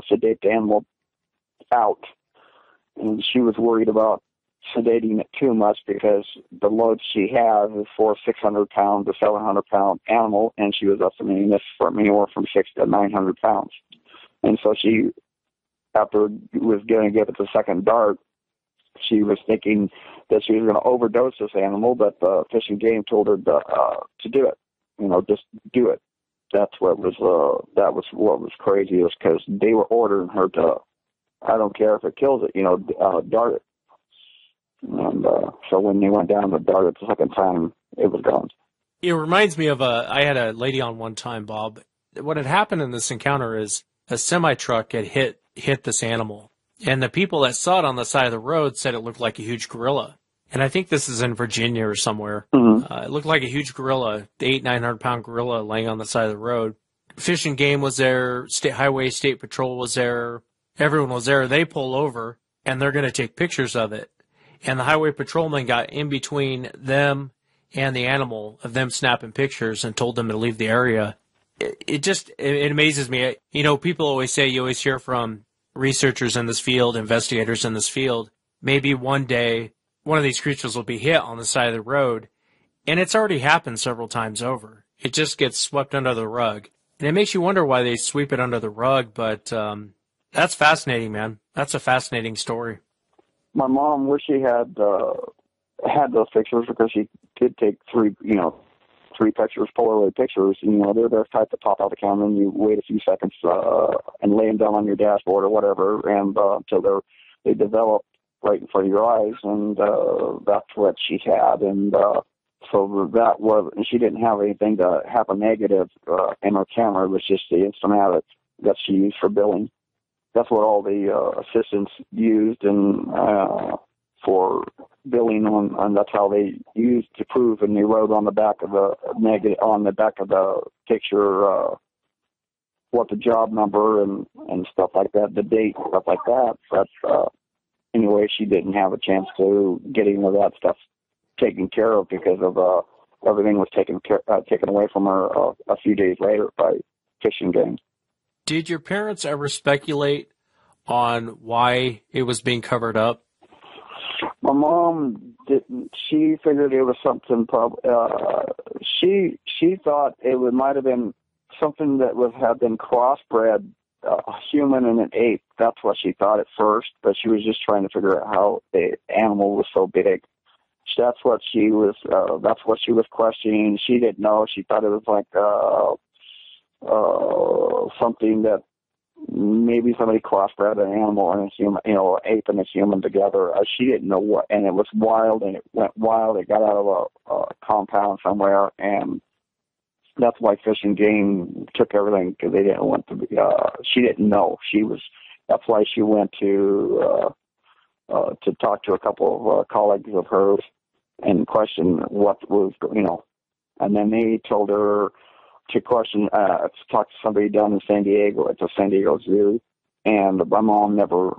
sedate the animal out. And she was worried about sedating it too much because the load she has is for a 600-pound to 700-pound animal, and she was estimating this for anywhere from 600 to 900 pounds. And so she, after was going to give it the second dart, she was thinking that she was going to overdose this animal, but the Fish and Game told her to do it. Just do it. That was what was crazy, is because they were ordering her to, I don't care if it kills it, dart it. And so when they went down to dart it the second time, it was gone. It reminds me of I had a lady on one time, Bob. What had happened in this encounter is a semi-truck had hit this animal. And the people that saw it on the side of the road said it looked like a huge gorilla. And I think this is in Virginia or somewhere. Mm-hmm. It looked like a huge gorilla, 900-pound gorilla laying on the side of the road. Fish and Game was there. State Patrol was there. Everyone was there. They pull over, and they're going to take pictures of it. And the highway patrolman got in between them and the animal, of them snapping pictures, and told them to leave the area. It amazes me. People always say, you always hear from researchers in this field, investigators in this field, maybe one day one of these creatures will be hit on the side of the road, and it's already happened several times over. It just gets swept under the rug. And it makes you wonder why they sweep it under the rug, but that's fascinating, man. That's a fascinating story. My mom wished she had those pictures, because she did take three pictures, Polaroid pictures. They're the type that pop out the camera, and you wait a few seconds and lay them down on your dashboard or whatever, and until they develop right in front of your eyes, and that's what she had. And so that was, and she didn't have anything to have a negative in her camera. It was just the Instamatic that she used for billing. That's what all the assistants used, and for billing and that's how they used to prove, and they wrote on the back of the picture what the job number and stuff like that, the date, stuff like that. But anyway, she didn't have a chance to get any of that stuff taken care of, because of everything was taken away from her a few days later by Fish and Game. Did your parents ever speculate on why it was being covered up? My mom didn't. She figured it was something. She thought it might have been something that had been crossbred, a human and an ape. That's what she thought at first, but she was just trying to figure out how the animal was so big. That's what she was. That's what she was questioning. She didn't know. She thought it was like something that maybe somebody crossbred an animal and a human, ape and a human together. She didn't know what, and it was wild, and it went wild. It got out of a compound somewhere, and that's why Fish and Game took everything, because they didn't want to be. She didn't know. That's why she went to talk to a couple of colleagues of hers and question what was, and then they told her to talk to somebody down in San Diego at the San Diego Zoo. And my mom never,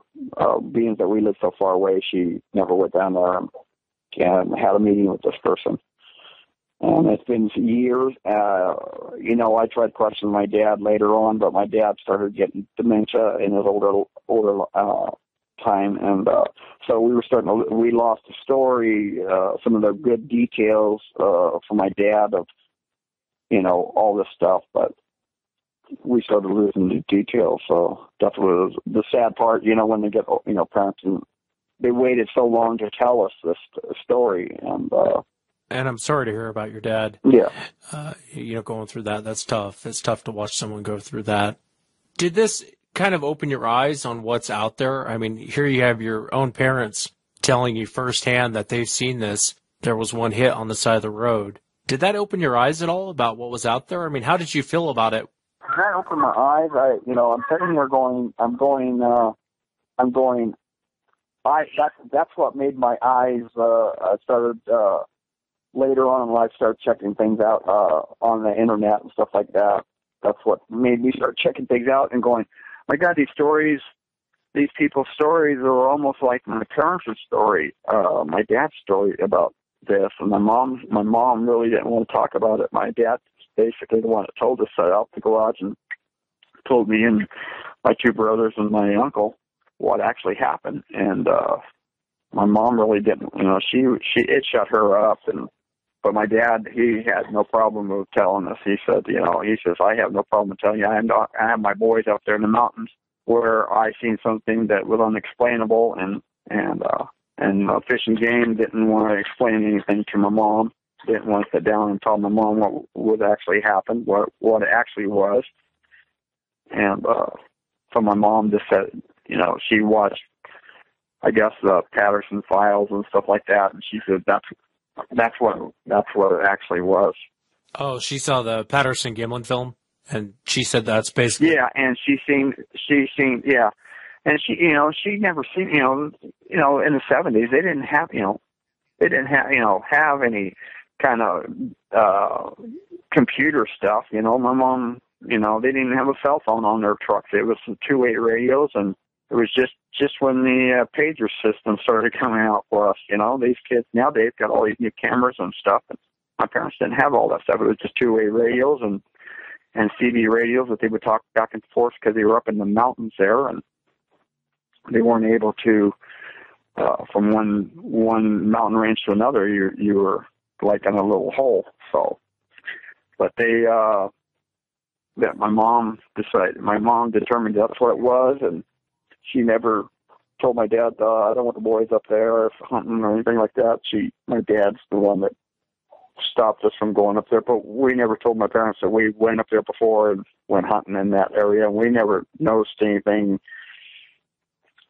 being that we lived so far away, she never went down there and had a meeting with this person. And it's been years. I tried questioning my dad later on, but my dad started getting dementia in his older time. And so we lost the story, some of the good details from my dad of, all this stuff, but we started losing the details. So that was the sad part, when they get, parents, and they waited so long to tell us this story. And I'm sorry to hear about your dad. Yeah. Going through that, that's tough. It's tough to watch someone go through that. Did this kind of open your eyes on what's out there? I mean, here you have your own parents telling you firsthand that they've seen this. There was one hit on the side of the road. Did that open your eyes at all about what was out there? I mean, how did you feel about it? That opened my eyes. I'm sitting here that's what made my eyes, I started, later on in life, start checking things out, on the internet and stuff like that. That's what made me start checking things out and going, my God, these people's stories are almost like my parents' story, my dad's story about this. And my mom really didn't want to talk about it. My dad basically the one that told us out the garage and told me and my two brothers and my uncle what actually happened. And my mom really didn't, it shut her up. But my dad, he had no problem with telling us. He said, he says, I have no problem with telling you. I have my boys out there in the mountains where I seen something that was unexplainable, and Fish and Game didn't want to explain anything to my mom. Didn't want to sit down and tell my mom what would actually happen, what it actually was. And so my mom just said, she watched, I guess, the Patterson Files and stuff like that, and she said that's what it actually was. Oh, she saw the Patterson Gimlin film, and she said that's basically... Yeah, and she seen, yeah. And she never seen, in the 70s, they didn't have, have any kind of computer stuff. My mom, they didn't even have a cell phone on their trucks. It was some two-way radios, and it was just when the pager system started coming out for us. These kids nowadays got all these new cameras and stuff, and my parents didn't have all that stuff. It was just two-way radios and CB radios that they would talk back and forth because they were up in the mountains there, and they weren't able to, from one mountain range to another, you were like in a little hole. So, but that my mom determined that's what it was, and she never told my dad, I don't want the boys up there hunting or anything like that. My dad's the one that stopped us from going up there, but we never told my parents that we went up there before and went hunting in that area, and we never noticed anything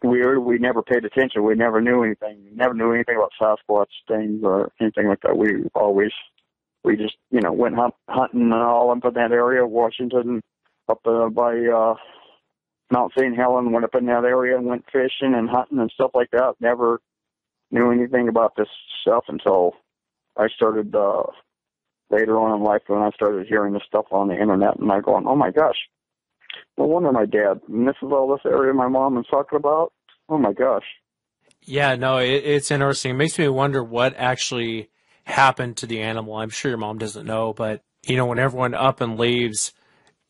weird. We never paid attention. We never knew anything. Never knew anything about Sasquatch things or anything like that. We just, went hunting all up in that area, Washington, up by Mount St. Helens, went up in that area and went fishing and hunting and stuff like that. Never knew anything about this stuff until I started later on in life when I started hearing this stuff on the internet, and I going, oh my gosh, no wonder my dad, and this is all this area my mom is talking about. Oh my gosh. Yeah, no, it's interesting. It makes me wonder what actually happened to the animal. I'm sure your mom doesn't know, but, when everyone up and leaves,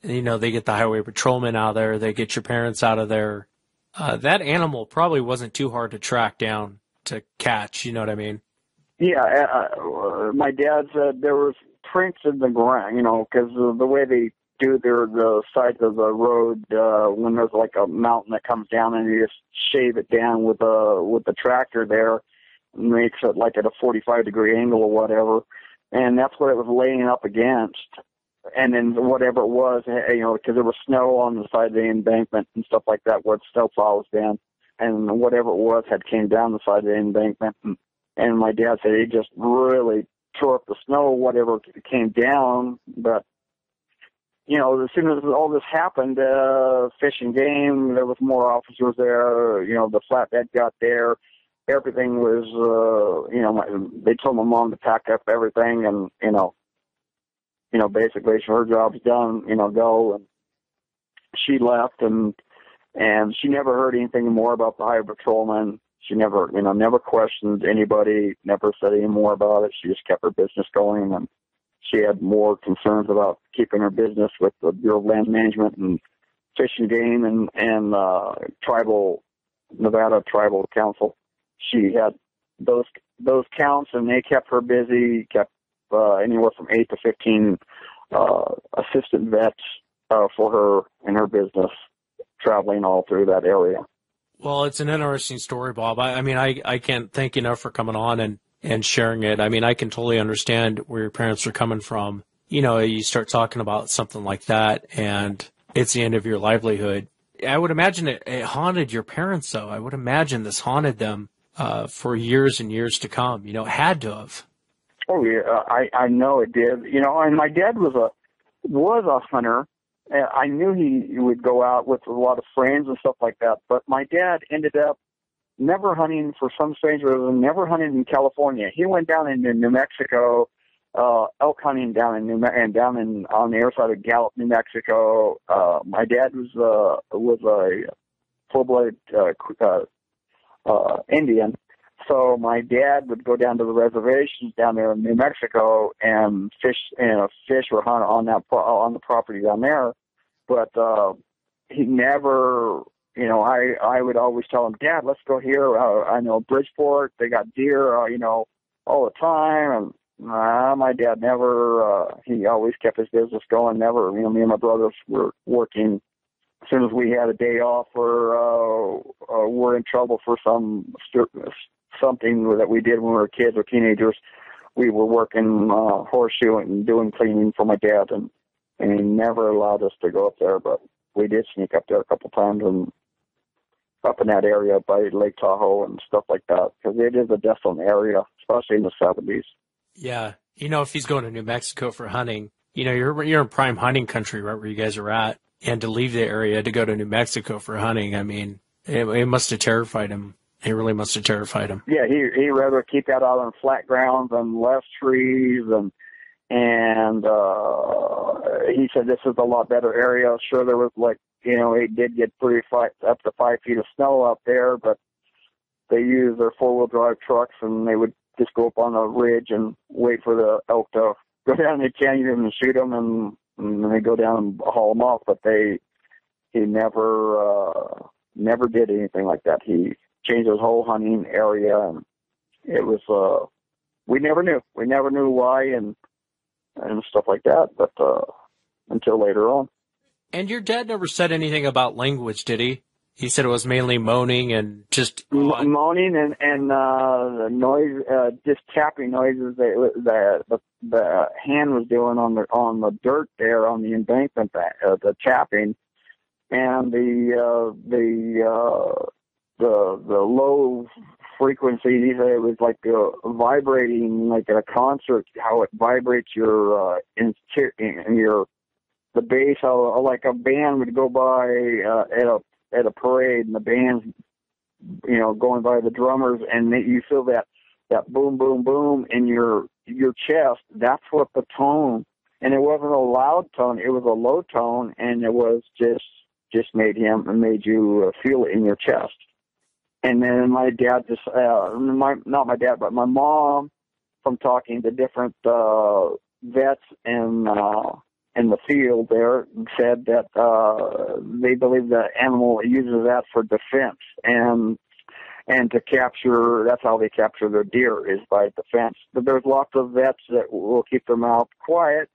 they get the highway patrolman out of there, they get your parents out of there. That animal probably wasn't too hard to track down to catch, you know what I mean? Yeah, my dad said there was prints in the ground, because the way they do the sides of the road, when there's like a mountain that comes down and you just shave it down with the tractor there, makes it like at a 45-degree angle or whatever, and that's what it was laying up against. And then whatever it was, because there was snow on the side of the embankment and stuff like that where the snow plows down, and whatever it was had came down the side of the embankment. And my dad said he just really tore up the snow, whatever came down. But, as soon as all this happened, Fish and Game, there was more officers there, the flatbed got there. Everything was, they told my mom to pack up everything and, basically her job's done, go. And she left and she never heard anything more about the highway patrolman. She never questioned anybody, never said any more about it. She just kept her business going, and she had more concerns about keeping her business with the Bureau of Land Management and Fish and Game and Nevada Tribal Council. She had those counts, and they kept her busy, kept anywhere from 8 to 15 assistant vets for her in her business, traveling all through that area. Well, it's an interesting story, Bob. I can't thank you enough for coming on and sharing it. I can totally understand where your parents are coming from. You start talking about something like that, and it's the end of your livelihood. I would imagine it haunted your parents, though. I would imagine this haunted them for years and years to come. It had to have. Oh, yeah, I know it did. And my dad was a hunter. I knew he would go out with a lot of friends and stuff like that, but my dad ended up never hunting for some strange reason, never hunted in California. He went down into New Mexico, elk hunting down on the air side of Gallup, New Mexico. My dad was a full-blooded Indian, so my dad would go down to the reservations down there in New Mexico and fish or hunt on the property down there. But he never I would always tell him, Dad, let's go here. I know Bridgeport, they got deer, all the time. And my dad never, he always kept his business going. Never, me and my brothers were working. As soon as we had a day off or were in trouble for something that we did when we were kids or teenagers, we were working horseshoeing and doing cleaning for my dad, and he never allowed us to go up there, but we did sneak up there a couple times and up in that area by Lake Tahoe and stuff like that, because it is a desolate area, especially in the 70s. Yeah. If he's going to New Mexico for hunting, you're in prime hunting country right where you guys are at, and to leave the area to go to New Mexico for hunting, I mean, it must have terrified him. It really must have terrified him. Yeah, he'd rather keep that out on flat ground than less trees, and he said this is a lot better area. Sure, there was it did get up to 5 feet of snow up there, but they used their 4-wheel drive trucks, and they would just go up on a ridge and wait for the elk to go down the canyon and shoot them, and they go down and haul them off. But he never did anything like that. He changed his whole hunting area, and it was we never knew why and stuff like that, but until later on. And your dad never said anything about language, did he? He said it was mainly moaning and just moaning and the noise, just tapping noises that the hand was doing on the dirt there on the embankment, the tapping, and the low frequency. He said it was like vibrating, like at a concert, how it vibrates your the bass, how like a band would go by at a parade, and the band's going by the drummers, and you feel that boom boom boom in your chest. That's what the tone, and it wasn't a loud tone, it was a low tone, and it was just made you feel it in your chest. And then my dad not my dad, but my mom, from talking to different vets in the field there, said that they believe the animal uses that for defense and to capture. That's how they capture their deer, is by defense. But there's lots of vets that will keep their mouth quiet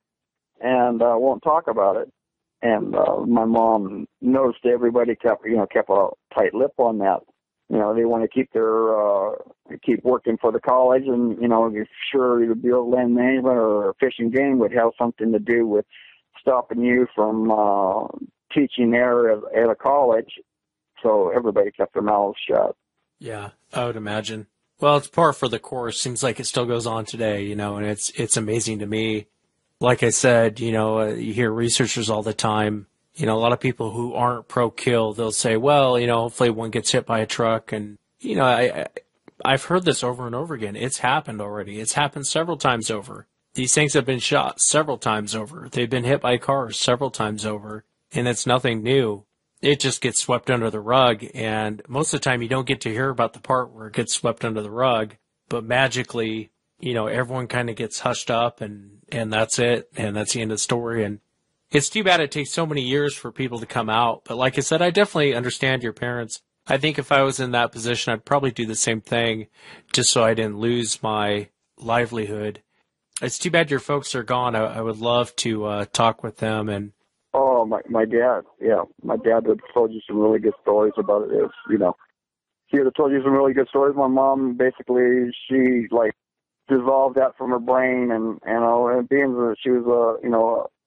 and won't talk about it. And my mom noticed everybody kept a tight lip on that. They want to keep working for the college, and sure the Bureau of Land Management or Fish and Game would have something to do with stopping you from teaching there at a college. So everybody kept their mouths shut. Yeah, I would imagine. Well, it's par for the course. Seems like it still goes on today, and it's amazing to me. Like I said, you hear researchers all the time. A lot of people who aren't pro-kill, they'll say, well, hopefully one gets hit by a truck. And, I've heard this over and over again. It's happened already. It's happened several times over. These things have been shot several times over. They've been hit by cars several times over. And it's nothing new. It just gets swept under the rug. And most of the time you don't get to hear about the part where it gets swept under the rug. But magically, everyone kind of gets hushed up and that's it. And that's the end of the story. And it's too bad it takes so many years for people to come out. But like I said, I definitely understand your parents. I think if I was in that position, I'd probably do the same thing just so I didn't lose my livelihood. It's too bad your folks are gone. I would love to talk with them. And oh, my dad. Yeah, my dad would have told you some really good stories about it. He would have told you some really good stories. My mom, basically, she dissolved that from her brain, and being that she was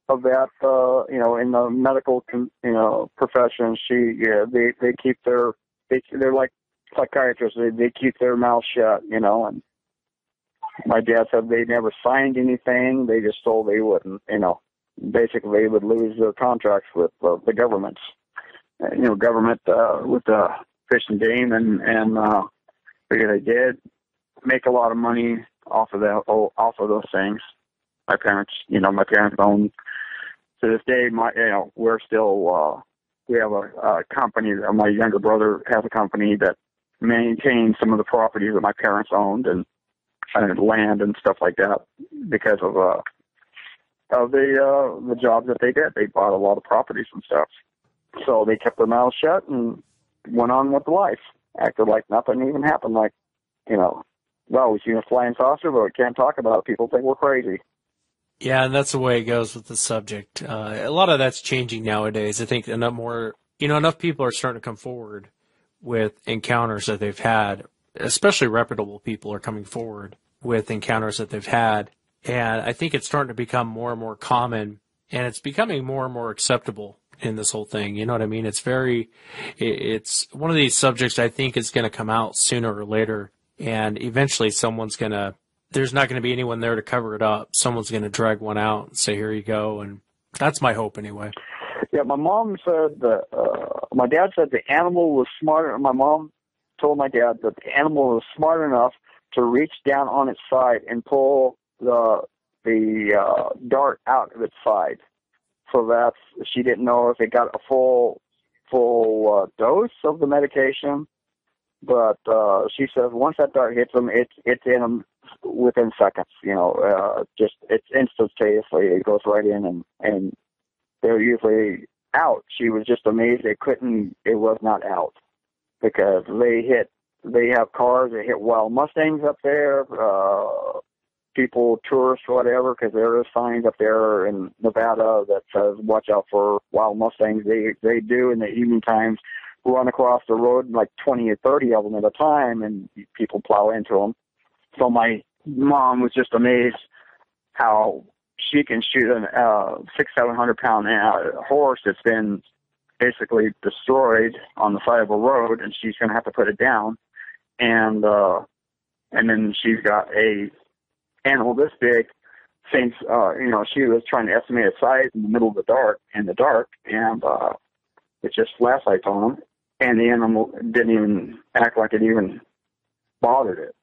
a vet, in the medical, profession, they keep they're like psychiatrists. They keep their mouth shut, and my dad said they never signed anything. They just told they wouldn't, basically they would lose their contracts with the governments, government, with the Fish and Game, and they did make a lot of money off of those things. My parents owned. To this day, we're still, we have a company. My younger brother has a company that maintains some of the properties that my parents owned and land and stuff like that because of the jobs that they did. They bought a lot of properties and stuff. So they kept their mouths shut, and went on with life, acted like nothing even happened. Like, well, we seen a flying saucer, but we can't talk about it. People think we're crazy. Yeah, and that's the way it goes with the subject. A lot of that's changing nowadays. I think enough people are starting to come forward with encounters that they've had, especially reputable people are coming forward with encounters that they've had. And I think it's starting to become more and more common, and it's becoming more and more acceptable in this whole thing. You know what I mean? It's one of these subjects I think is going to come out sooner or later, and eventually there's not going to be anyone there to cover it up. Someone's going to drag one out and say, here you go. And that's my hope anyway. Yeah, my mom said that, my dad said the animal was smart. My mom told my dad that the animal was smart enough to reach down on its side and pull the dart out of its side. So she didn't know if it got a full dose of the medication. But she says once that dart hits them, it's in them within seconds. Just it's instantaneously. It goes right in, and they're usually out. She was just amazed it was not out, because they have cars that hit wild Mustangs up there, people, tourists, whatever, because there are signs up there in Nevada that says watch out for wild Mustangs. They do in the evening times run across the road, like 20 or 30 of them at a time, and people plow into them. So my mom was just amazed how she can shoot a 600-700 pound horse that's been basically destroyed on the side of a road, and she's going to have to put it down. And then she's got a animal this big. Since she was trying to estimate its size in the middle of the dark, and it just flashlights on him, and the animal didn't even act like it even bothered it.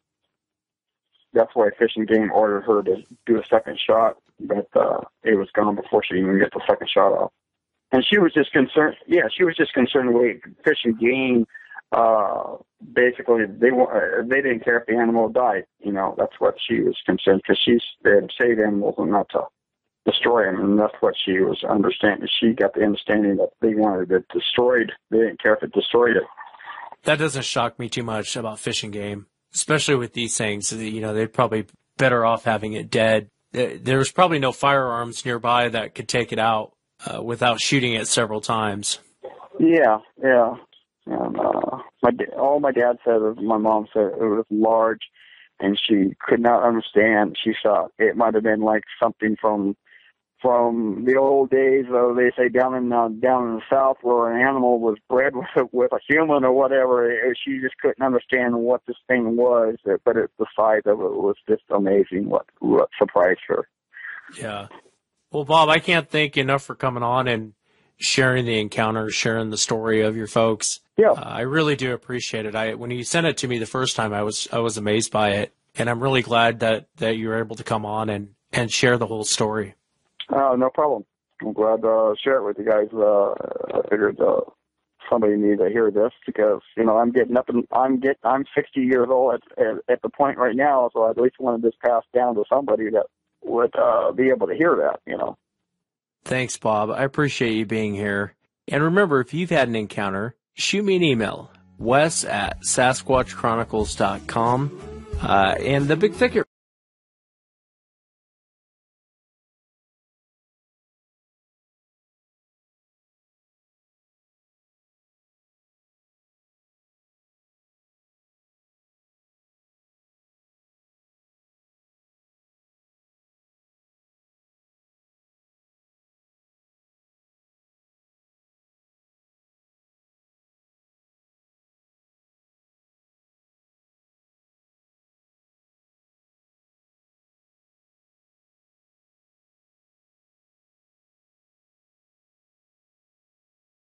That's why Fish and Game ordered her to do a second shot, but it was gone before she even get the second shot off. And she was just concerned. Yeah, she was just concerned with Fish and Game. Basically, they didn't care if the animal died. That's what she was concerned, because they had to save animals and not to destroy them, and that's what she was understanding. She got the understanding that they wanted it destroyed. They didn't care if it destroyed it. That doesn't shock me too much about Fish and Game, especially with these things. They'd probably better off having it dead. There's probably no firearms nearby that could take it out without shooting it several times. Yeah. And all my dad said was, my mom said it was large, and she could not understand. She thought it might have been like something from the old days, they say down in the South, where an animal was bred with a human or whatever. She just couldn't understand what this thing was, but the size of it was just amazing. What surprised her. Yeah. Well, Bob, I can't thank you enough for coming on and sharing the encounter, sharing the story of your folks. Yeah. I really do appreciate it. When you sent it to me the first time, I was amazed by it, and I'm really glad that you were able to come on and share the whole story. No problem. I'm glad to share it with you guys. I figured somebody needed to hear this, because I'm getting up, and I'm 60 years old at the point right now, so I at least wanted this passed down to somebody that would be able to hear that. Thanks, Bob. I appreciate you being here. And remember, if you've had an encounter, shoot me an email, wes@sasquatchchronicles.com. And the Big Thicket